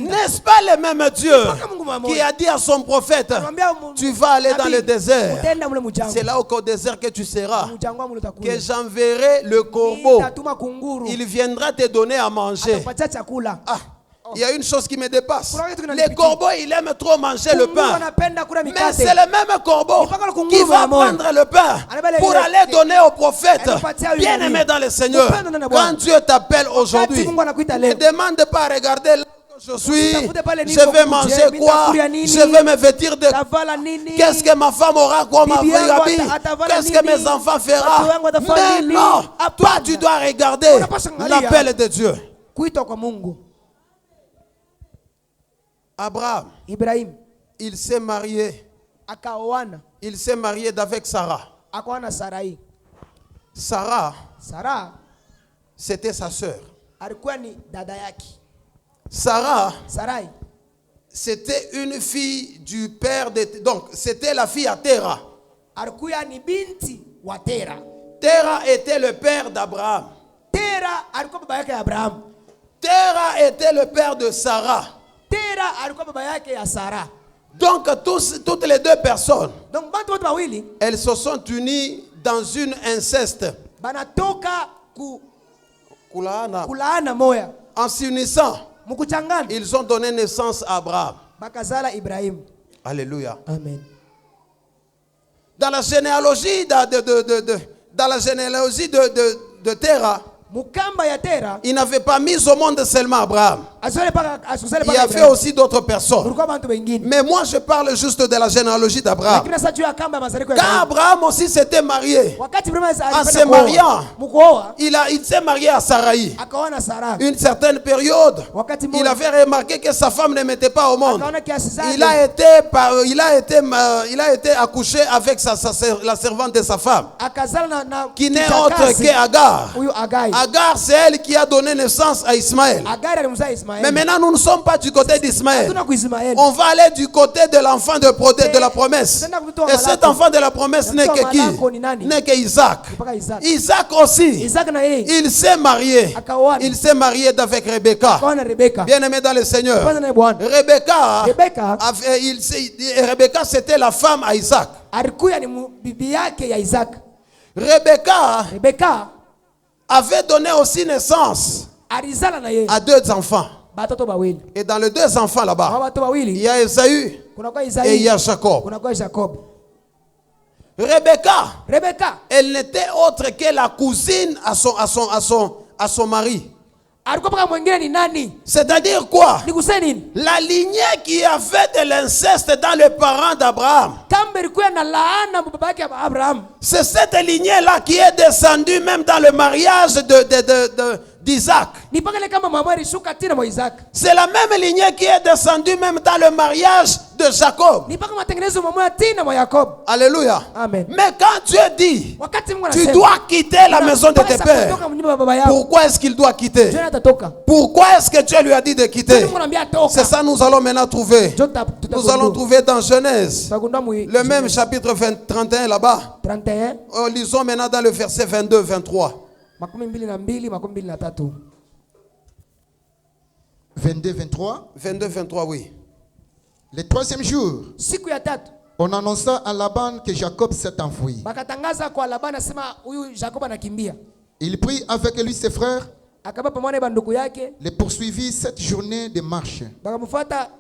N'est-ce pas le même Dieu qui a dit à son prophète, tu vas aller dans le désert. C'est là au désert que tu seras. Que j'enverrai le corbeau. Il viendra te donner à manger. Ah, il y a une chose qui me dépasse. Le corbeau, il aime trop manger le pain. Mais c'est le même corbeau qui va prendre le pain pour aller donner au prophète. Bien aimé dans le Seigneur, quand Dieu t'appelle aujourd'hui, ne demande pas à regarder là où je suis, je vais manger quoi, je vais me vêtir de quoi, qu'est-ce que ma femme aura comme habit, qu'est-ce que mes enfants feront. Mais non, toi tu dois regarder l'appel de Dieu. Abraham, Ibrahim il s'est marié. akaoana, Il s'est marié avec Sarah. akaoana Sarai. Sarah, c'était sa sœur. Alikuwa ni dada yake. Sarai, c'était une fille du père de... Donc, c'était la fille à Terah. Alikuwa ni binti wa Tera. Terah était le père d'Abraham. Tera alikuwa baba yake ya Abraham. Terah était le père de Sarah. Tera alikuwa baba yake ya Sara. Donc, toutes les deux personnes, Donc bantu wote wawili elles se sont unies dans une inceste. banatoka Kulaana. kulaana moya. En s'unissant, Mukuchangana ils ont donné naissance à Abraham. bakazala Ibrahim. Alléluia. Amen. Dans la généalogie de Terah, Mukamba ya Tera il n'avait pas mis au monde seulement Abraham. asole paka asusale Il y paka avait Ibrahim. aussi d'autres personnes. Kulikuwa bantu wengine. Mais moi, je parle juste de la généalogie d'Abraham. Lakini sasa juu ya kamba ya mazaliko ya Quand Ibrahim. Abraham aussi s'était marié, Wakati Ibrahim en se mariant, mukuoa il s'est marié à Sarai. akaona Sara. Une certaine période, Wakati il mmoja avait remarqué que sa femme ne mettait pas au monde. akaona kiasi zake. Il a été accouché avec la servante de sa femme, Akazala na qui n'est kijakazi. autre qu'Agar. Huyu Agai. Agar, c'est elle qui a donné naissance à Ismaël. Agai alimzaa Ismaeli. Mais maintenant, nous ne sommes pas du côté d'Ismaël. Hatuna kuismaeli. On va aller du côté de l'enfant de la promesse. Et cet enfant de la promesse n'est que qui? N'est que Isaac. Mpaka Isaac. Isaac aussi, Isaac na yeye il s'est marié. akaoana. Il s'est marié avec Rebecca. Akaoana Rebeka. Bien aimé dans le Seigneur. Kwanza na Bwana. Rebecca, Rebeka c'était la femme à Isaac. alikuwa ni bibi yake ya Isaac. Rebecca avait donné aussi naissance Alizala na yeye à deux enfants. batoto bawili. Et dans les deux enfants Hao là-bas, watoto il wawili y a Esaü kuna kwa et il Isaia y a Jacob. kuna kwa Jacob. Rebecca, elle n'était autre que la cousine à son mari. Alikuwa paka mwingine ni nani? C'est-à-dire quoi? Ni kuseni La lignée qui avait de l'inceste dans les parents d'Abraham. kamba ilikuwa na laana baba yake Abraham. C'est cette lignée-là qui est descendue même dans le mariage d'Isaac. Ni mpaka ile kama mama alishuka tena mwa Isaac. C'est la même lignée qui est descendue même dans le mariage de Jacob. Ni mpaka matengenezo mama tena mwa Jacob. Alléluia. Amen. Mais quand Dieu dit, Wakati Mungu tu anasema dois quitter la maison de tes pères, kutoka mnyumba ya baba yako. pourquoi est-ce qu'il doit quitter? Dieu atatoka. Pourquoi est-ce que Dieu lui a dit de quitter? Mungu anambia toka. C'est ça nous allons maintenant trouver. Nous allons trouver dans Genèse, le même chapitre 31 là-bas. 31. Lisons maintenant dans le verset 22-23. 22-23. 22-23, oui. Le troisième jour, Siku ya tatu. on annonça à Laban que Jacob s'est enfui. Bakatangaza kwa Labani asema huyu Jacob anakimbia. Il prit avec lui ses frères, Akaba pamoja na ndugu yake. les poursuivit cette journée de marche. Bakamfuata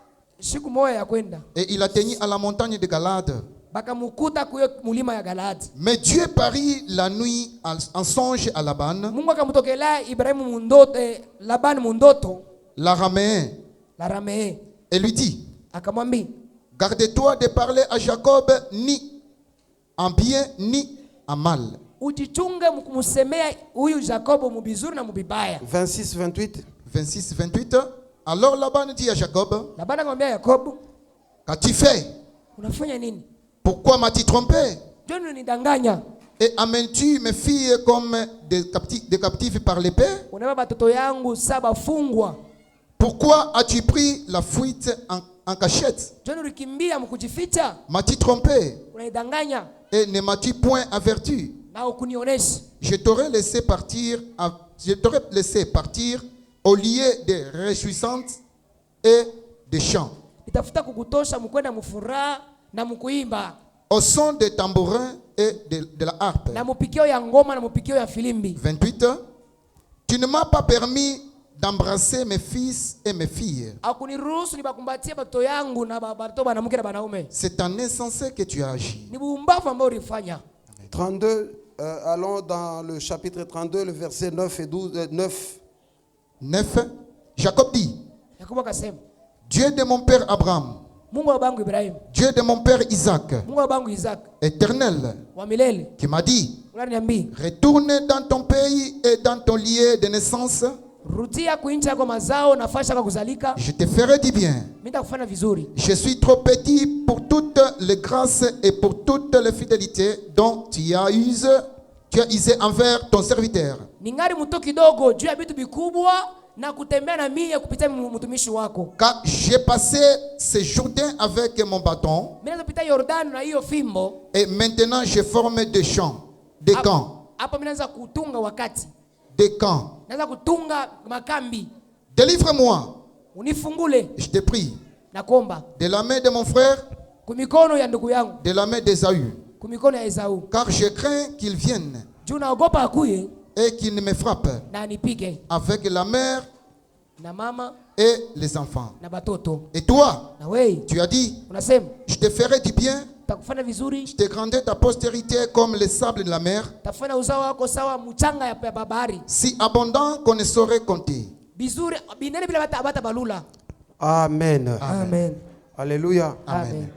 siku moja ya kwenda. Et il atteignit à la montagne de Galade. Bakamukuta kuyo mulima ya Galadi. Mais Dieu parut la nuit en songe à Laban, Mungu akamtokelea Ibrahimu mundoto, Labani mundoto, l'araméen, l'araméen. et lui dit, Akamwambia, garde-toi de parler à Jacob ni en bien ni en mal. ujichunge mkumsemea huyu Jacobo mubizuri na mubibaya. 26-28. 26-28. Alors Laban dit à Jacob, Labani akamwambia Yakobo, qu'as-tu fait? unafanya nini? Pourquoi m'as-tu trompé? Ndio unanidanganya. Et amènes-tu mes filles comme des captifs par l'épée? Unabeba watoto yangu saba fungwa. Pourquoi as-tu pris la fuite en cachette? Ndio ulikimbia mkujificha. M'as-tu trompé? Unanidanganya Et ne m'as-tu point averti? na ukunionesha. Je t'aurais laissé partir au lieu de réjouissantes et de chants, Nitafuta kukutosha mkwenda mfuraha na mkuimba au son des tambourins et de la harpe. na mupikio ya ngoma na mupikio ya filimbi. 28. Tu ne m'as pas permis d'embrasser mes fils et mes filles. Hakuniruhusu nibakumbatie watoto yangu na watoto wanawake na wanaume. C'est en insensé que tu as agi. Ni buumbavu ambao ulifanya. 32, allons dans le chapitre 32, le verset 9 et 12, 9. 9. Jacob dit, Yakobo akasema, Dieu de mon père Abraham, Mungu wa babangu Ibrahim, Dieu de mon père Isaac, Mungu wa babangu Isaac, éternel, wa milele, qui m'a dit, unaniambia, retourne dans ton pays et dans ton lieu de naissance, rudia kuinchi yako mazao na fasha kwa kuzalika, je te ferai du bien. mimi nitakufanya vizuri. Je suis trop petit pour toutes les grâces et pour toutes les fidélités dont tu as usé envers ton serviteur. Ningali mto kidogo juu ya vitu vikubwa na kutembea na mimi kupitia mtumishi wako. Car j'ai passé ce Jourdain avec mon bâton, Mimi napita Yordani na hiyo fimbo. et maintenant je forme des champs, des camps, Hapo mimi naanza kutunga wakati. des camps. Naanza kutunga makambi. Délivre-moi, Unifungule je te prie, na kuomba. de la main de mon frère, Kumikono ya ndugu yangu, de la main d'Ésaü, kumikono ya Esau. car je crains qu'il vienne Juu naogopa akuye et qu'il ne me frappe na anipige avec la mère na mama et les enfants. na batoto. Et toi, Na wewe tu as dit, unasema je te ferai du bien, takufanya vizuri, je te rendrai ta postérité comme les sables de la mer, tafanya uzao wako sawa mchanga ya bahari. si abondant qu'on ne saurait compter. Vizuri binene bila bata balula. Amen. Amen. Alléluia. Amen.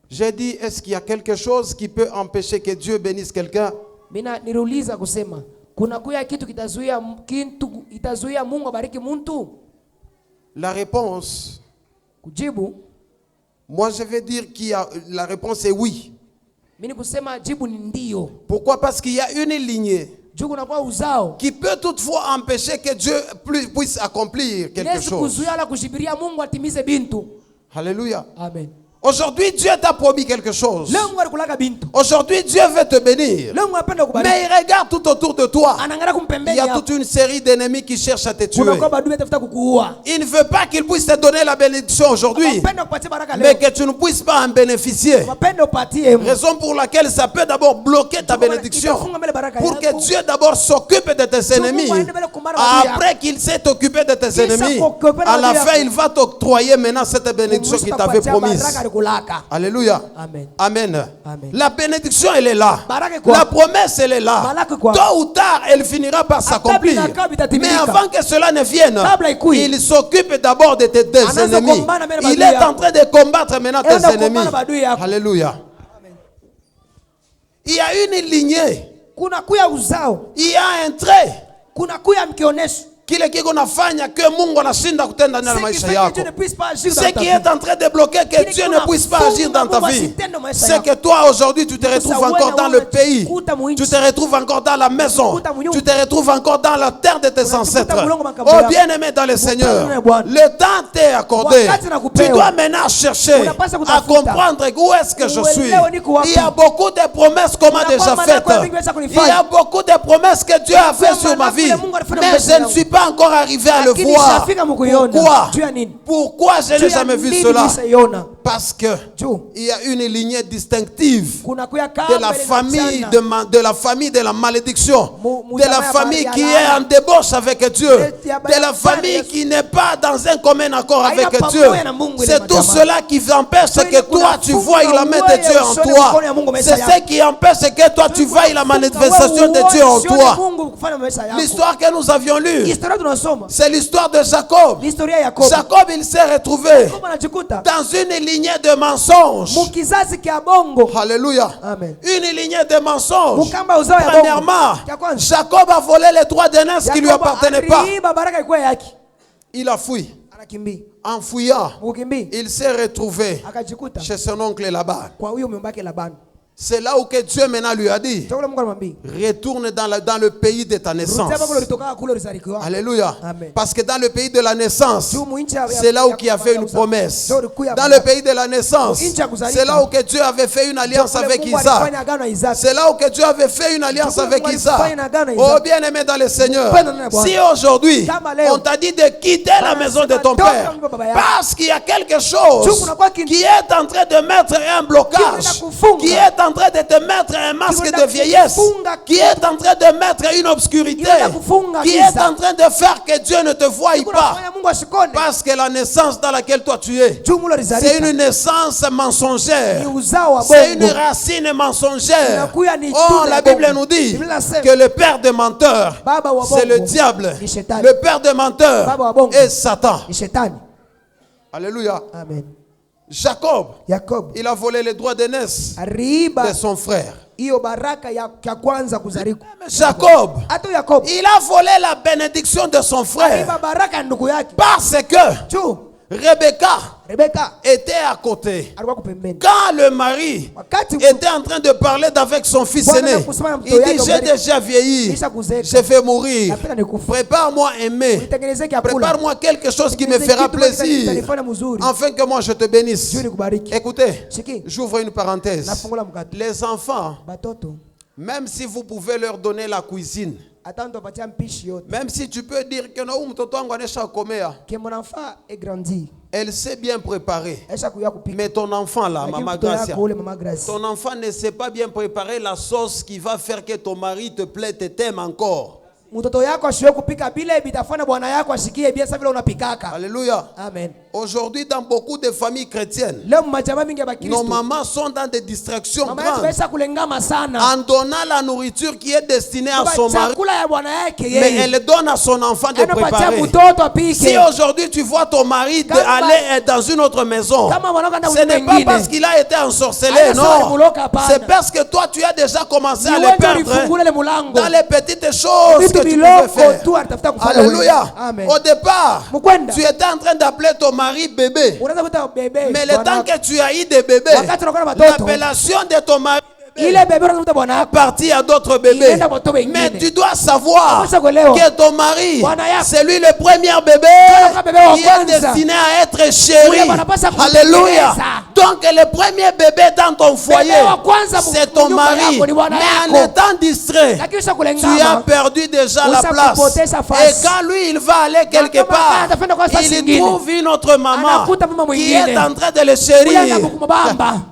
J'ai dit, est-ce qu'il y a quelque chose qui peut empêcher que Dieu bénisse quelqu'un? Mina niruliza kusema kuna kuya kitu itazuia Mungu abariki mtu? La réponse, Kujibu, moi je vais dire la réponse est oui. mimi kusema jibu ni ndio. Pourquoi? Parce qu'il y a une lignée Juu kuna kwa uzao qui peut toutefois empêcher que Dieu puisse accomplir quelque Yesu chose. kuzuia la kushibiria Mungu atimize bintu. Alléluia. Amen. Aujourd'hui, Dieu t'a promis quelque chose. Leo Mungu alikulaka bintu. Aujourd'hui, Dieu veut te bénir. Leo Mungu anapenda kubariki. Mais il regarde tout autour de toi. Anaangalia Il kumpembeni y a hapo. toute une série d'ennemis qui cherchent à te tuer. Kuna kwa badui atafuta kukuua. Il ne veut pas qu'il puisse te donner la bénédiction aujourd'hui, Anapenda kupatia baraka mais leo. que tu ne puisses pas en bénéficier. Anapenda upatie. Raison pour laquelle ça peut d'abord bloquer ta bénédiction. Pour que Dieu d'abord s'occupe de tes ennemis. Après qu'il s'est occupé de tes ennemis, à la fin, il va t'octroyer maintenant cette bénédiction qu'il t'avait promise. Alléluia. Amen. Amen. Amen. La bénédiction, elle est là. Baraka kwa. La promesse, elle est là. Baraka kwa. Tôt ou tard, elle finira par s'accomplir. Mais avant que cela ne vienne, il s'occupe d'abord de tes ennemis. Il est en train de combattre maintenant tes ennemis. Alléluia. Il y a une lignée. Kuna kuya uzao. Il y a un trait kuna kuya mkionesho kile kiko nafanya que Mungu anashinda kutenda ndani ya maisha yako. Ce ce qui est en train de bloquer que Dieu ne puisse pas agir dans ta vie, c'est que toi aujourd'hui tu te retrouves encore dans le pays, tu te retrouves encore dans la maison, tu te retrouves encore dans la terre de tes ancêtres. Oh bien-aimé dans le Seigneur, le temps t'est accordé. Tu dois maintenant chercher à comprendre où est-ce que je suis. Il y a beaucoup de promesses qu'on m'a déjà faites. Il y a beaucoup de promesses que Dieu a fait sur ma vie, mais je ne suis pas encore arrivé à le voir. Pourquoi je n'ai jamais vu cela? Parce que il y a une lignée distinctive de la famille de la malédiction, de la famille qui est en débauche avec Dieu, de la famille qui n'est pas dans un commun accord avec Dieu. C'est tout cela qui empêche que toi tu vois la main de Dieu en toi. C'est ce qui empêche que toi tu vois la manifestation de Dieu en toi. L'histoire que nous avions lue, c'est l'histoire de Jacob. Jacob, il s'est retrouvé dans une lignée de mensonges. Alléluia. Une lignée de mensonges. Premièrement, Jacob a volé les 3 d'aînés qui ne lui appartenaient pas. Il a fui. En fouillant, il s'est retrouvé chez son oncle Laban. C'est là où que Dieu maintenant lui a dit, retourne dans le pays de ta naissance. Alléluia. Parce que dans le pays de la naissance, c'est là où il a fait une promesse. Dans le pays de la naissance, c'est là où que Dieu avait fait une alliance avec Isaac. C'est là où que Dieu avait fait une alliance avec Isaac. Oh bien-aimé dans le Seigneur, si aujourd'hui on t'a dit de quitter la maison de ton père parce qu'il y a quelque chose qui est en train de mettre un blocage, qui est en train de te mettre un masque de vieillesse, qui est en train de mettre une obscurité, qui est en train de faire que Dieu ne te voie pas, parce que la naissance dans laquelle toi tu es, c'est une naissance mensongère, c'est une racine mensongère. Oh, la Bible nous dit que le père des menteurs, c'est le diable. Le père des menteurs est Satan. Alléluia. Amen. Jacob, il a volé les droits d'aînesse de son frère. Jacob, il a volé la bénédiction de son frère parce que Rebecca était à côté. Quand le mari était en train de parler avec son fils aîné, il dit, j'ai déjà vieilli, je vais mourir. Prépare-moi aimer. Prépare-moi quelque chose qui me fera plaisir, afin que moi je te bénisse. Écoutez, j'ouvre une parenthèse. Les enfants, même si vous pouvez leur donner la cuisine, même si tu peux dire que mon enfant est grandi, elle sait bien préparer, mais ton enfant là, Maman Gracia, ton enfant ne sait pas bien préparer la sauce qui va faire que ton mari te plaît, te t'aime encore. Alléluia. Amen. Aujourd'hui, dans beaucoup de familles chrétiennes, nos mamans sont dans des distractions grandes en donnant la nourriture qui est destinée à son mari, mais elle donne à son enfant de préparer. Si aujourd'hui tu vois ton mari aller dans une autre maison, ce n'est pas parce qu'il a été ensorcelé, non. C'est parce que toi tu as déjà commencé à le perdre dans les petites choses que tu pouvais faire. Alléluia. Au départ, tu étais en train d'appeler ton mari bébé, mais le temps que tu as eu des bébés, l'appellation de ton mari est parti à d'autres bébés. Mais tu dois savoir que ton mari, c'est lui le premier bébé qui est destiné à être chéri. Alléluia. Donc le premier bébé dans ton foyer, c'est ton mari. Mais en étant distrait, tu as perdu déjà la place. Et quand lui, il va aller quelque part, il trouve une autre maman qui est en train de le chérir.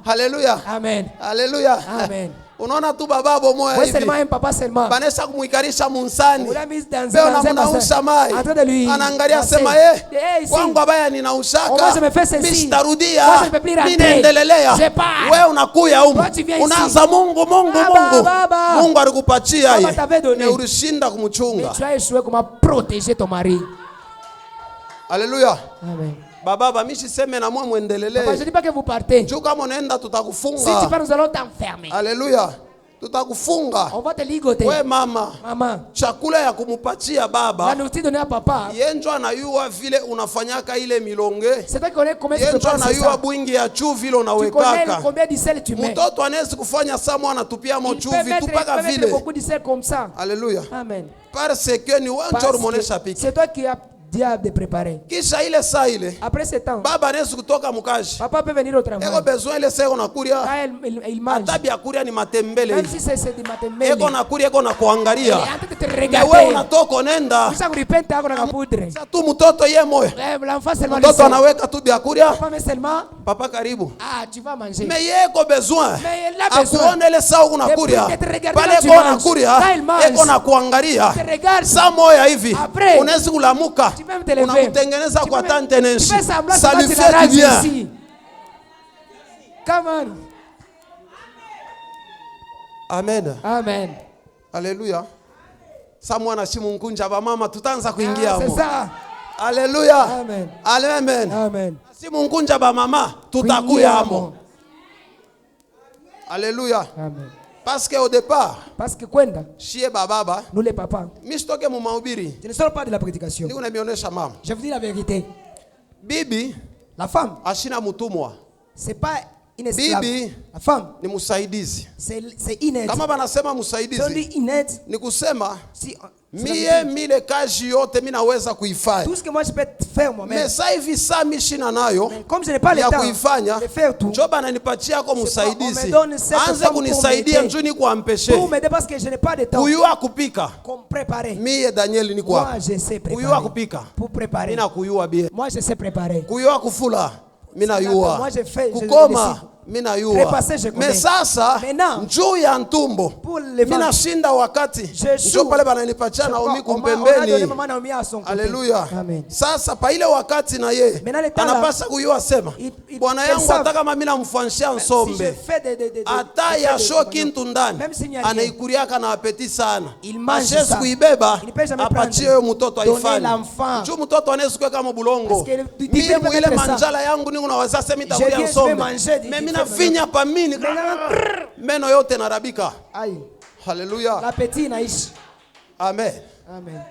Alléluia. Amen. Alléluia. Amen. Unaona tu baba bomoya hivi banesha kumuikarisha munsani leo namnausha mai anaangalia sema kwangu abaya ninaushaka mimi sitarudia ninaendelea wewe unakuya huko unaanza Mungu alikupatia yeye na ulishinda kumchunga. Alléluia. Amen. Baba, mishi seme na mwa muendelele. Papa, je dis pas que vous partez. Kama unaenda tutakufunga. Si tu pars, nous allons t'enfermer. Alléluia. tutakufunga. On va te ligoter. We mama, Maman, chakula ya kumupatia la baba, nourriture donnée à papa, yenjo anayua vile unafanyaka ile milonge, c'est toi qui connais combien tu yenjo prépares anayua ça. bwingi ya chuvi ile Tu connais unawekaka. combien de sel tu mets. Mtoto anawezi kufanya samu anatupia mo Il peut chuvi tu paka mettre vile. beaucoup de sel comme ça. Haleluya. Amen. Parce que ni wewe Parce ndio que umeonesha piki. c'est toi qui as diable de préparer. Kisha ile saa ile Après ce temps, baba anawezi kutoka mukaji. papa peut venir au Eko travail. besoin ile saa Quand unakuria. il mange, Hata bia kuria ni matembele. même si c'est du matin, il Eko nakuria eko na est kuangalia. en train de te Na wewe regarder. unatoka nenda. Vous savez, repente à la poudre. Sasa tu mtoto ye moyo. L'enfant seulement le Mtoto sait. anaweka tu bia kuria. Papa met seulement, Papa karibu. ah, tu vas manger. Mais yeko besoin. Mais il a besoin. Akuone ile saa unakuria. De te regarder Pale quand tu eko manges. nakuria. Quand il mange, Eko na kuangalia. te regarde. Saa moya hivi. Après, Unaweza kulamuka. tu peux même te lever. Unamtengeneza Tu kwa peux- tante tu nenshi. fais semblant Ça que lui tu fait la du bien. rases ici. Come on. Amen. Amen. Haleluya. Sa mwana shimu nkunja ba mama tutaanza Ah, kuingia c'est hapo. ça. Haleluya. Amen. Amen. Amen. Simu nkunja ba mama tutakuya Kuingia hapo. hapo. Alléluia. Amen. Parce qu'au départ, Parce que kwenda, shie baba, nous les papas, mimi sitoke mu mahubiri. je ne sors pas de la prédication. Ndio unanionyesha mama. Je vous dis la vérité. Bibi La femme, ashina mutumwa. c'est pas une esclave. Bibi La femme, ni msaidizi. c'est inaide. Kama banasema Si on msaidizi, dit inaide, ni kusema si, mile kazi yote mimi naweza kuifanya. tout ce que moi je peux faire moi-même. Mais sasa hivi saa mimi shina nayo Mais comme je n'ai pas le ya temps kuifanya, de faire tout, njo bananipatia kwa on me msaidizi. donne cette Anze femme kunisaidia pour m'aider. njoo ni kuampeshe. pour m'aider parce que je n'ai pas de temps. Kuyua kupika. Comme préparer. Mie Daniel ni kwa. Moi, je sais Kuyua préparer. kupika. Pour préparer. Mina kuyua bie. Moi, je sais préparer. Kuyua kufula. Mina yua. Moi, je fais. Kukoma. Mina yua. Prépasser, je connais. Mais sasa Maintenant, njoo ya ntumbo. pour les Mina femmes, shinda wakati. Je Njoo joue. pale bananipatia na umi on a donné kumpembeni. maman Naomi à son côté. Haleluya. Amen. Sasa pa ile wakati na ye Maintenant, le temps là, anapasa kuyua sema bwana ils yangu savent. hata kama mimi namfanshia Si je nsombe fais des hata ya shoki ntu ndani Même s'il n'y a rien. anaikuriaka na apeti sana. Il mange Ashezi ça. kuibeba Il ne peut jamais apatie prendre. huyo mtoto Donner aifanye. l'enfant. Njoo mtoto anaweza kuweka kama bulongo. Parce que du Mimi divin peut ile être ça. manjala yangu ni unaweza sema Je itakulia viens, je nsombe. vais manger du Mimi divin nafinya pa mini. Meno yote narabika. Aïe. Haleluya. L'appétit naïs. Amen. Amen.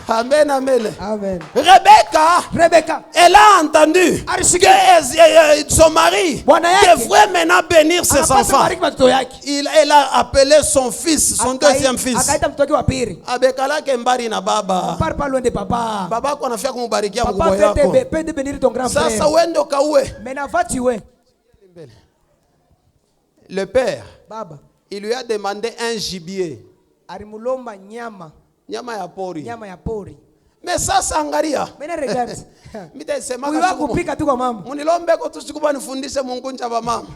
Amen, amen. Amen. Rebecca, elle a entendu que son mari Bwana yake devrait maintenant bénir ses anapaswa enfants. kubariki watoto yake. Elle a appelé son fils, son deuxième fils. Akaita mtoto wake wa pili. Abekalake mbari na baba. Parle pas loin de papa. Baba yako anafia kumubarikia Papa mkubwa yako. peut te bénir ton grand frère. Sasa uende ukaue. Maintenant va tuer. Le père, Baba. il lui a demandé un gibier. Arimulomba nyama. Nyama ya pori. Nyama ya pori. Mais sasa angalia. Maintenant regarde. Mitasema Huyu wako kupika tu kwa mama. Munilombeko tusikuba nifundishe Mungu njaba mama.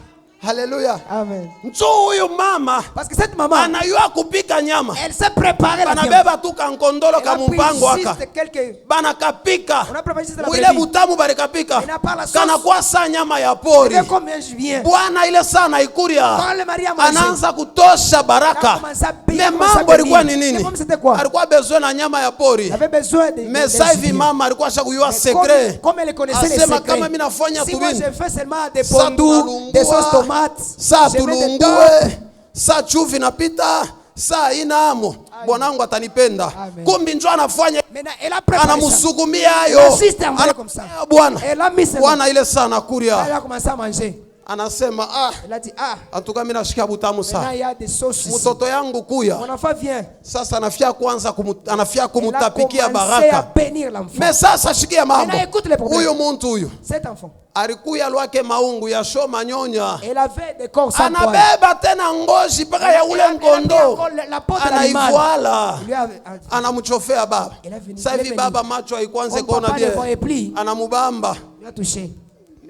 Haleluya. Amen. Njoo huyu mama Parce que cette maman, anayua kupika nyama. elle s'est préparée la viande. Banabeba tu kankondolo Elle a pris kamumpango aka. juste quelques. Banakapika. On a préparé juste la Mwile brebis. butamu barikapika. Il n'a pas la sauce. Kanakuwa saa nyama ya pori. Et combien je viens. Bwana ile saa Quand naikuria. le mari a mangé. Anaanza kutosha baraka. Mais mambo ilikuwa ni nini? C'était quoi? Alikuwa besoin na nyama ya pori. Il avait besoin de. Mais sasa hivi mama alikuwa shakuyua secret. Comme elle connaissait les Asema secrets. kama mimi nafanya Si moi tubini. je fais seulement des Sa pondous, tunalungua, des sauces tomates, Saa je mets des tulungue, saa chuvi napita, saa inamo. Bwanangu atanipenda. Amen. Kumbi njoo anafanya Maintenant, elle a préparé ça. anamsukumia Elle hayo. a juste envoyé comme ça. Bwana. Elle a mis ça. Bwana ile saa Elle nakuria. a commencé à manger. Anasema Elle a dit, ah, atuka mimi nashikia butamu maintenant sana. il y a des sauces ici. Mtoto yangu kuya. Mon enfant vient. Sasa anafia kwanza anafia Elle a kumutapikia commencé à baraka. bénir l'enfant. Mais sasa shikia mambo. Maintenant, écoute les problèmes. Huyu muntu huyu Cet enfant, alikuya lwake maungu ya shoma nyonya. elle avait des corps sans poils. Anabeba tena ngozi mpaka ya ule mkondo. La peau de l'animal. Anaivoala. Il lui a- Anamchofea baba. Elle a venu- Sasa elle est hivi venue. baba macho haikuanze Comme kuona papa ne voyait bien. plus, Anamubamba. il a touché.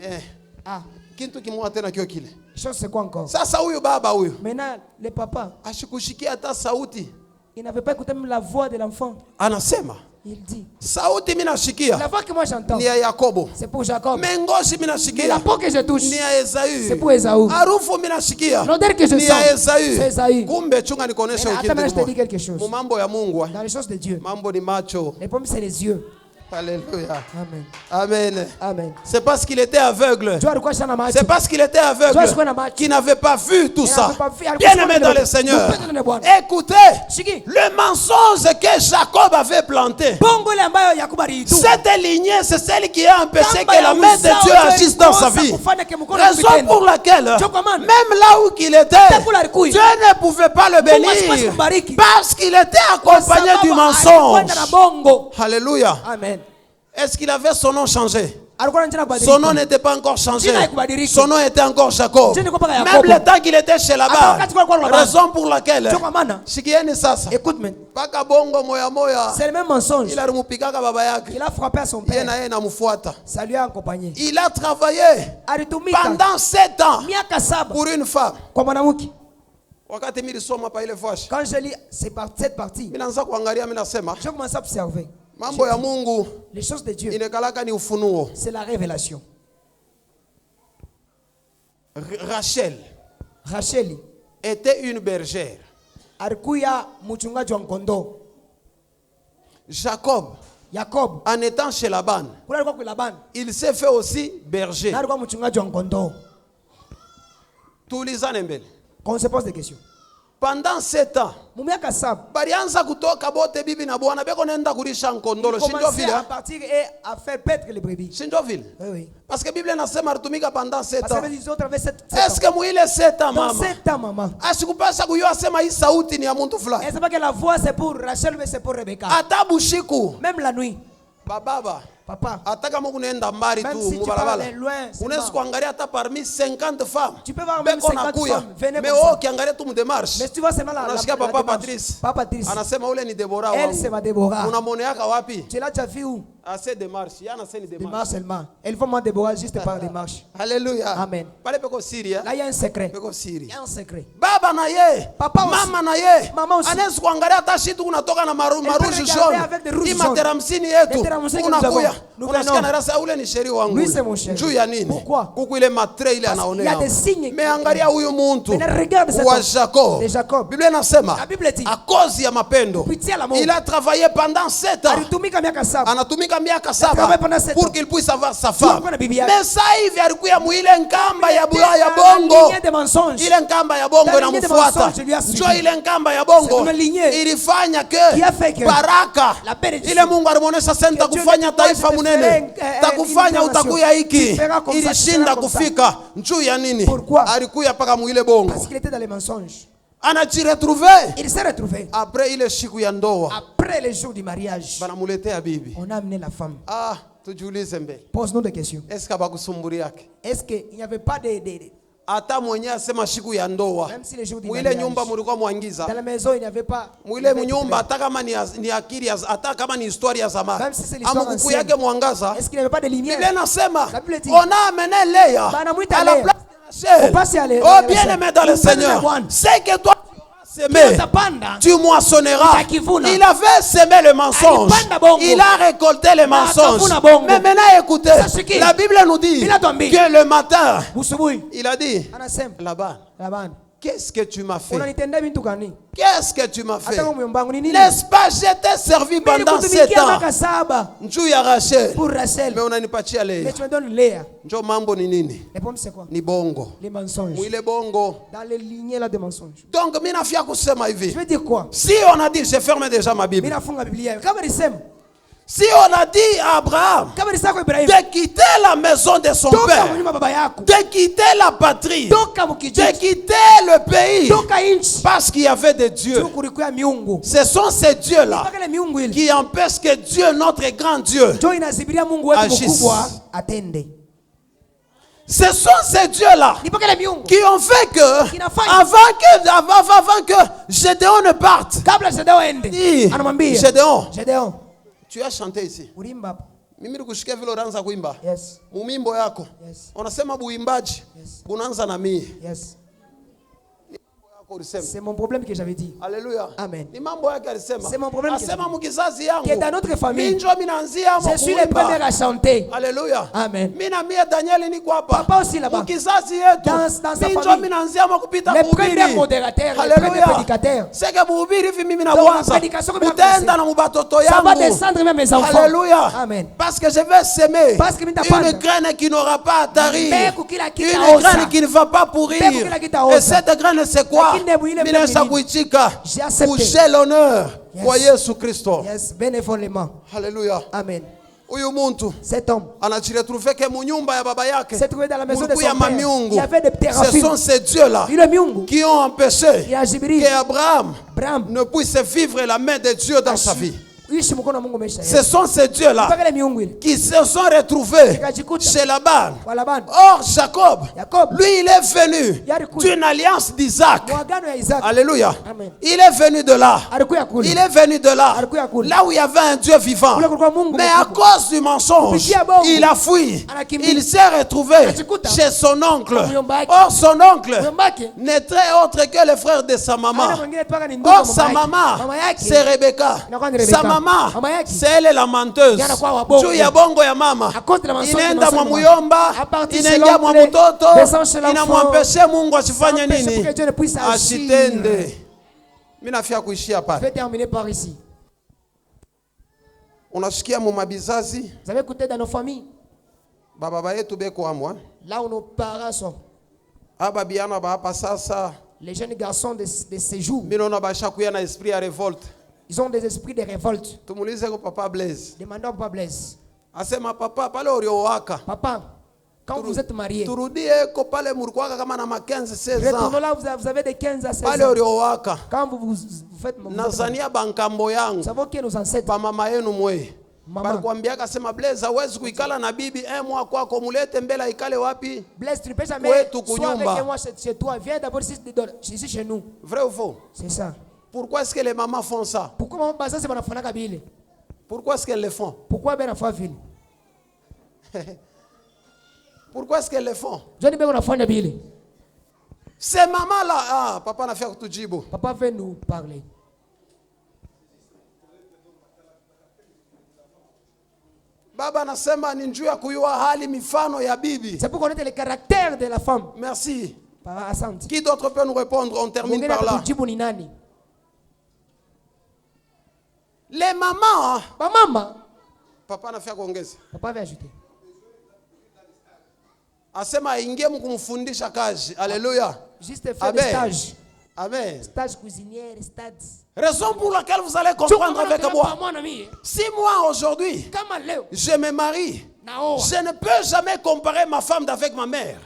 Eh, Ah, kitu kimoja tena kio kile. chose c'est quoi encore? Sasa huyu baba huyu Maintenant, le papa, ashikushikia hata sauti. il n'avait pas écouté même la voix de l'enfant. Anasema, Il dit, sauti mimi la nashikia voix que moi j'entends, ni ya Yakobo. c'est pour Jacob. Mais ngozi mimi Mais la nashikia peau que je touche, ni ya c'est Esaü. pour Esaü. Harufu mimi nashikia L'odeur que je ni ya sens, c'est Esaü. Esaü. Kumbe chunga nikuoneshe Attends, maintenant je te dis ukindi quelque chose. mu mambo ya Mungu. Dans les choses de Dieu, Mambo ni macho. les pommes c'est les yeux. Alléluia. Amen. Amen. Amen. C'est parce qu'il était aveugle. Jua alikuwa shana macho. C'est parce qu'il était aveugle qu'il n'avait pas vu tout ça. Bien aimé dans le Seigneur. Écoutez, le mensonge que Jacob avait planté. Cette lignée, c'est celle qui a empêché que la main de Dieu agisse dans sa vie. Raison pour laquelle, même là où il était, Dieu ne pouvait pas le bénir. Parce qu'il était accompagné du mensonge. Alléluia. Amen. Est-ce qu'il avait son nom changé? Son nom n'était pas encore changé. Son nom était encore Jacob. Même le temps qu'il était chez Laban. Raison pour laquelle. Écoute-moi. C'est le même mensonge. Il a frappé à son père. Ça lui a accompagné. Il a travaillé pendant 7 ans pour une femme. Quand je lis cette partie, je commence à observer. Les choses de Dieu, c'est la révélation. Rachel était une bergère. Jacob, en étant chez Laban, il s'est fait aussi berger. Tous les ans, qu'on se pose des questions. Pendant 7 ans, il commençait à partir et à faire paître les brebis. Oui. Parce que la Bible n'a pas pendant 7 ans. Est-ce que Moïse 7 ans, dans 7 ans, maman? Est-ce pas que la voix c'est pour Rachel, mais c'est pour Rebecca? Même la nuit. Papa, même si tu parles loin, parmi 50 femmes. Tu peux voir même 50 femmes. Venez mais tu vois seulement la Papa Patrice. Elle, c'est ma Déborah. Tu l'as déjà vu où? Assez de marche. Démarche seulement. Elle faut moi Déborah juste par des marches. Alléluia. Amen. Là, il y a un secret. Il y a un secret. Baba na ye. Papa aussi. Mama na ye. Maman aussi. Anes kuangalia hata shitu unatoka na marouge jaune. Imateramsini yetu. Unakuya. Unasikia na rasa ule ni sheri wangu. Lui c'est mon chéri. Juu ya nini? Pourquoi? Kuku ile matre ile anaonea. Il y a des signes. Mais angalia huyu muntu. Regarde cet wa Jacob. Jacob. Biblia inasema. La Bible dit. À cause ya mapendo. Il a travaillé pendant 7 ans. Anatumika miaka 7 pour qu'il puisse avoir sa femme. Mais ça hivi alikuya muile nkamba ya bongo. Ile nkamba ya bongo inamfuata. Njoo ile nkamba ya bongo ilifanya ke baraka. Ile Mungu alimuonesha senta kufanya taifa munene. Takufanya utakuya hiki. Ilishinda kufika. Njoo ya nini? Alikuya paka muile bongo. Parce qu'il était dans les mensonges. Il s'est retrouvé. Après ile siku ya ndoa. Après le jour du mariage. Banamuletea bibi. On a amené la femme. Tujiulize mbele. Pose-nous des questions. Est-ce bakusumburi yake? Est-ce qu'il n'y avait pas de hata mwenyewe asema siku ya ndoa. Mwile nyumba mulikuwa mwangiza. Dans la maison il n'y avait pas. Mwile nyumba hata kama ni akili hata kama ni historia ya zamani. Amukuku yake mwangaza. Est-ce qu'il n'y avait pas de lumière? Biblia inasema on a amené Léa à la place de Rachel. Oh bien-aimé dans le Seigneur. C'est que toi tu moissonneras. Il avait semé le mensonge. Il a récolté le mensonge. Mais maintenant écoutez, la Bible nous dit que le matin, il a dit Laban, qu'est-ce que tu m'as fait? Qu'est-ce que tu m'as fait? N'est-ce pas, je t'ai servi pendant 7 ans. Njoo ya Rachel. Mais on a nipatia Léa. Mais tu me donnes Léa. Njoo mambo ni nini? Le problème c'est quoi? Ni bongo. Les mensonges. Mwile bongo. Dans les lignées là de mensonges. Donc mimi nafia kusema hivi. Je veux dire quoi? Si on a dit, je ferme déjà ma Bible. Si on a dit à Abraham de quitter la maison de son père, de quitter la patrie, de quitter le pays, parce qu'il y avait des dieux, ce sont ces dieux-là qui empêchent que Dieu, notre grand Dieu, agisse. Ce sont ces dieux-là qui ont fait que, avant que Gédéon ne parte, Gédéon, tu as chanté ici. Mimi nikusikia vile unaanza kuimba. Yes. Mumimbo yako. Yes. Unasema buimbaji. Yes. Unaanza na mimi. Yes. C'est mon problème que j'avais dit. Alléluia. Amen. C'est mon problème que que dans notre famille, je suis le premier à chanter. Alléluia. Amen. Papa aussi là-bas. Dans sa famille, le premier modérateur, le premier prédicateur. Ça va descendre même mes enfants. Alléluia. Amen. Parce que je vais s'aimer une graine qui n'aura pas à tarir, une graine qui ne va pas pourrir. Et cette graine, c'est quoi? J'ai accepté l'honneur pour Jésus Christ. Yes, bénévolement. Alléluia. Amen. Cet homme s'est trouvé dans la maison de son père. Il y avait des ce sont ces dieux-là qui ont empêché qu'Abraham ne puisse vivre la main de Dieu dans sa vie. Ce sont ces dieux-là qui se sont retrouvés chez Laban. Or, Jacob, lui, il est venu d'une alliance d'Isaac. Alléluia. Il est venu de là. Il est venu de là. Là où il y avait un Dieu vivant. Mais à cause du mensonge, il a fui. Il s'est retrouvé chez son oncle. Or, son oncle n'était autre que le frère de sa maman. Or, sa maman, c'est Rebecca. Sa maman, c'est elle la menteuse. Juu ya bongo ya mama inaenda mwa muyomba, inaingia mwa mtoto, inamwambeshe Mungu asifanye nini? Asitende. Mimi nafia kuishia pale. Je vais terminer par ici. Unasikia mu mabizazi? Vous avez écouté dans nos familles? Baba yetu beko amwa. Là où nos parents sont. Aba biana ba hapa sasa. Les jeunes garçons de ces jours. Mimi naona bashakuya na esprit ya révolte. Ils ont des esprits de révolte. Papa Blaise. Demandons à Papa Blaise. Papa, quand vous êtes marié, retournons là, vous avez de 15 à 16 ans. Quand vous faites mon nous savons que nos ancêtres, Blaise, tu ne peux jamais sois avec moi chez toi. Viens d'abord ici chez nous. Vrai ou faux? C'est ça. Pourquoi est-ce que les mamans font ça? Pourquoi est-ce qu'elles le font? Pourquoi est-ce qu'elles le font? Ces mamans-là, papa n'a fait que tout jibo. Papa veut nous parler. Baba nasema ni njuu ya kuyua hali mifano ya bibi. C'est pour connaître le caractère de la femme. Merci. Qui d'autre peut nous répondre? On termine par là. Les mamans, papa n'a fait qu'ongeza. Papa veut ajouter. Asema ingie mkumfundisha kazi. Alléluia. Juste faire des stages. Amen. Stage cuisinière, stage. Raison pour laquelle vous allez comprendre avec moi. Si moi aujourd'hui, je me marie, je ne peux jamais comparer ma femme avec ma mère.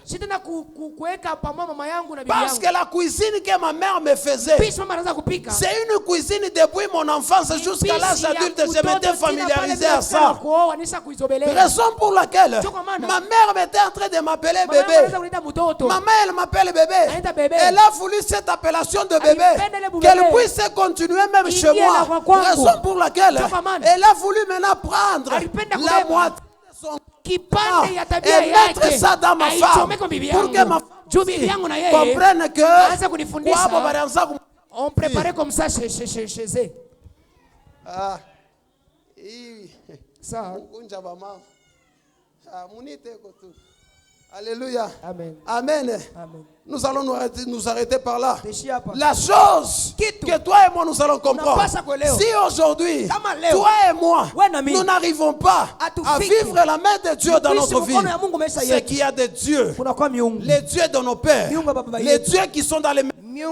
Parce que la cuisine que ma mère me faisait, c'est une cuisine depuis mon enfance jusqu'à l'âge adulte. Je m'étais familiarisé à ça. Raison pour laquelle ma mère m'était en train de m'appeler bébé. Maman, elle m'appelle bébé. Elle a voulu cette appellation de bébé, qu'elle puisse continuer même chez moi. Raison pour laquelle elle a voulu maintenant prendre la moitié de son et mettre ça dans ma femme pour que ma femme comprenne que on préparait comme ça chez eux. Ça. Alléluia. Amen. Amen. Amen. Nous allons nous arrêter par là. La chose que toi et moi nous allons comprendre. Si aujourd'hui, toi et moi, nous n'arrivons pas à vivre la main de Dieu dans notre vie, c'est qu'il y a des dieux, les dieux de nos pères, les dieux qui sont dans les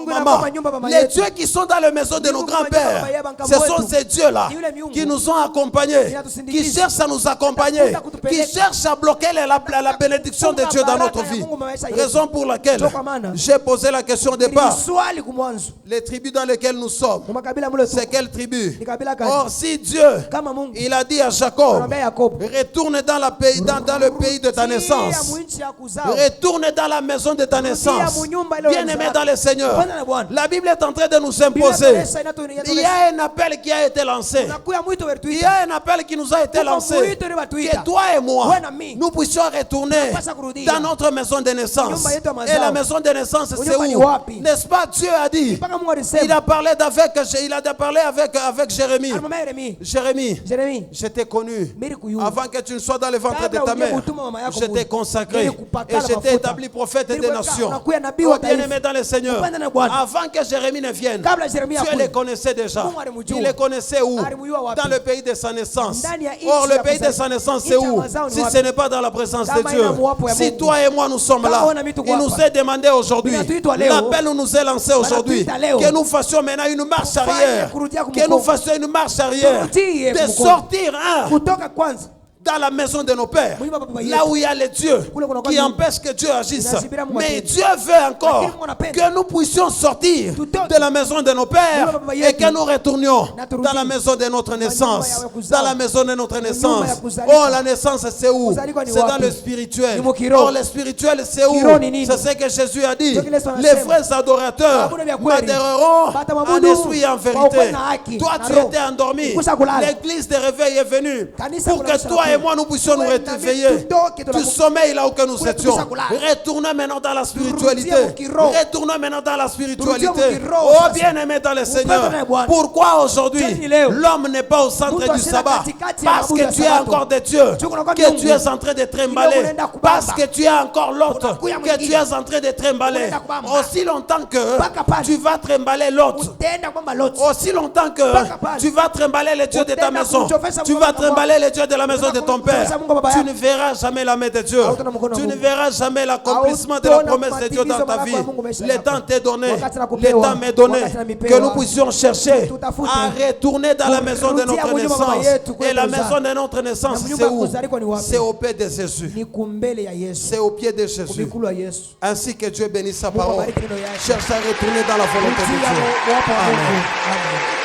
maman, les dieux qui sont dans la maison de nos grands-pères, ce sont ces dieux-là qui nous ont accompagnés, qui cherchent à nous accompagner, qui cherchent à bloquer la bénédiction de Dieu dans notre vie. Raison pour laquelle j'ai posé la question au départ. Les tribus dans lesquelles nous sommes, c'est quelle tribu? Or, si Dieu, il a dit à Jacob, retourne dans le pays de ta naissance, retourne dans la maison de ta naissance, bien-aimé dans le Seigneur. Seigneur. La Bible est en train de nous imposer. Il y a un appel qui a été lancé. Il y a un appel qui nous a été lancé. Que toi et moi, nous puissions retourner dans notre maison de naissance. Et la maison de naissance, c'est où? N'est-ce pas? Dieu a dit. Il a parlé avec Jérémie. Jérémie, je t'ai connu. Avant que tu ne sois dans le ventre de ta mère, je t'ai consacré. Et je t'ai établi prophète des nations. Oh, bien-aimé dans le Seigneur. Avant que Jérémie ne vienne, Dieu les connaissait déjà. Il les connaissait où? Dans le pays de sa naissance. Or, le pays de sa naissance, c'est où? Si ce n'est pas dans la présence de Dieu. Si toi et moi nous sommes là, il nous est demandé aujourd'hui, l'appel nous est lancé aujourd'hui, que nous fassions maintenant une marche arrière. Que nous fassions une marche arrière. De sortir dans la maison de nos pères, là où il y a les dieux qui empêchent que Dieu agisse. Mais Dieu veut encore que nous puissions sortir de la maison de nos pères et que nous retournions dans la maison de notre naissance. Dans la maison de notre naissance. Oh, la naissance, c'est où? C'est dans le spirituel. Or, le spirituel, c'est où? C'est ce que Jésus a dit. Les vrais adorateurs m'adoreront en esprit et en vérité. Toi, tu étais endormi. L'église de réveil est venue pour que toi et moi nous puissions nous réveiller du sommeil là où que nous étions. Retournons maintenant dans la spiritualité. Retournons maintenant dans la spiritualité. Oh, bien-aimé dans le Seigneur. Pourquoi aujourd'hui l'homme n'est pas au centre du sabbat? Parce que tu es encore des dieux que tu es en train de trimballer. Parce que tu es encore l'autre que tu es en train de trimballer. Aussi longtemps que tu vas trimballer l'autre, aussi longtemps que tu vas trimballer les dieux de ta maison, tu vas trimballer les dieux de la maison de ton père, tu ne verras jamais la main de Dieu. Tu ne verras jamais l'accomplissement de la promesse de Dieu dans ta vie. Le temps t'est donné, le temps m'est donné, que nous puissions chercher à retourner dans la maison de notre naissance. Et la maison de notre naissance, c'est où? C'est au pied de Jésus. C'est au pied de Jésus. Ainsi que Dieu bénisse sa parole. Cherche à retourner dans la volonté de Dieu. Amen.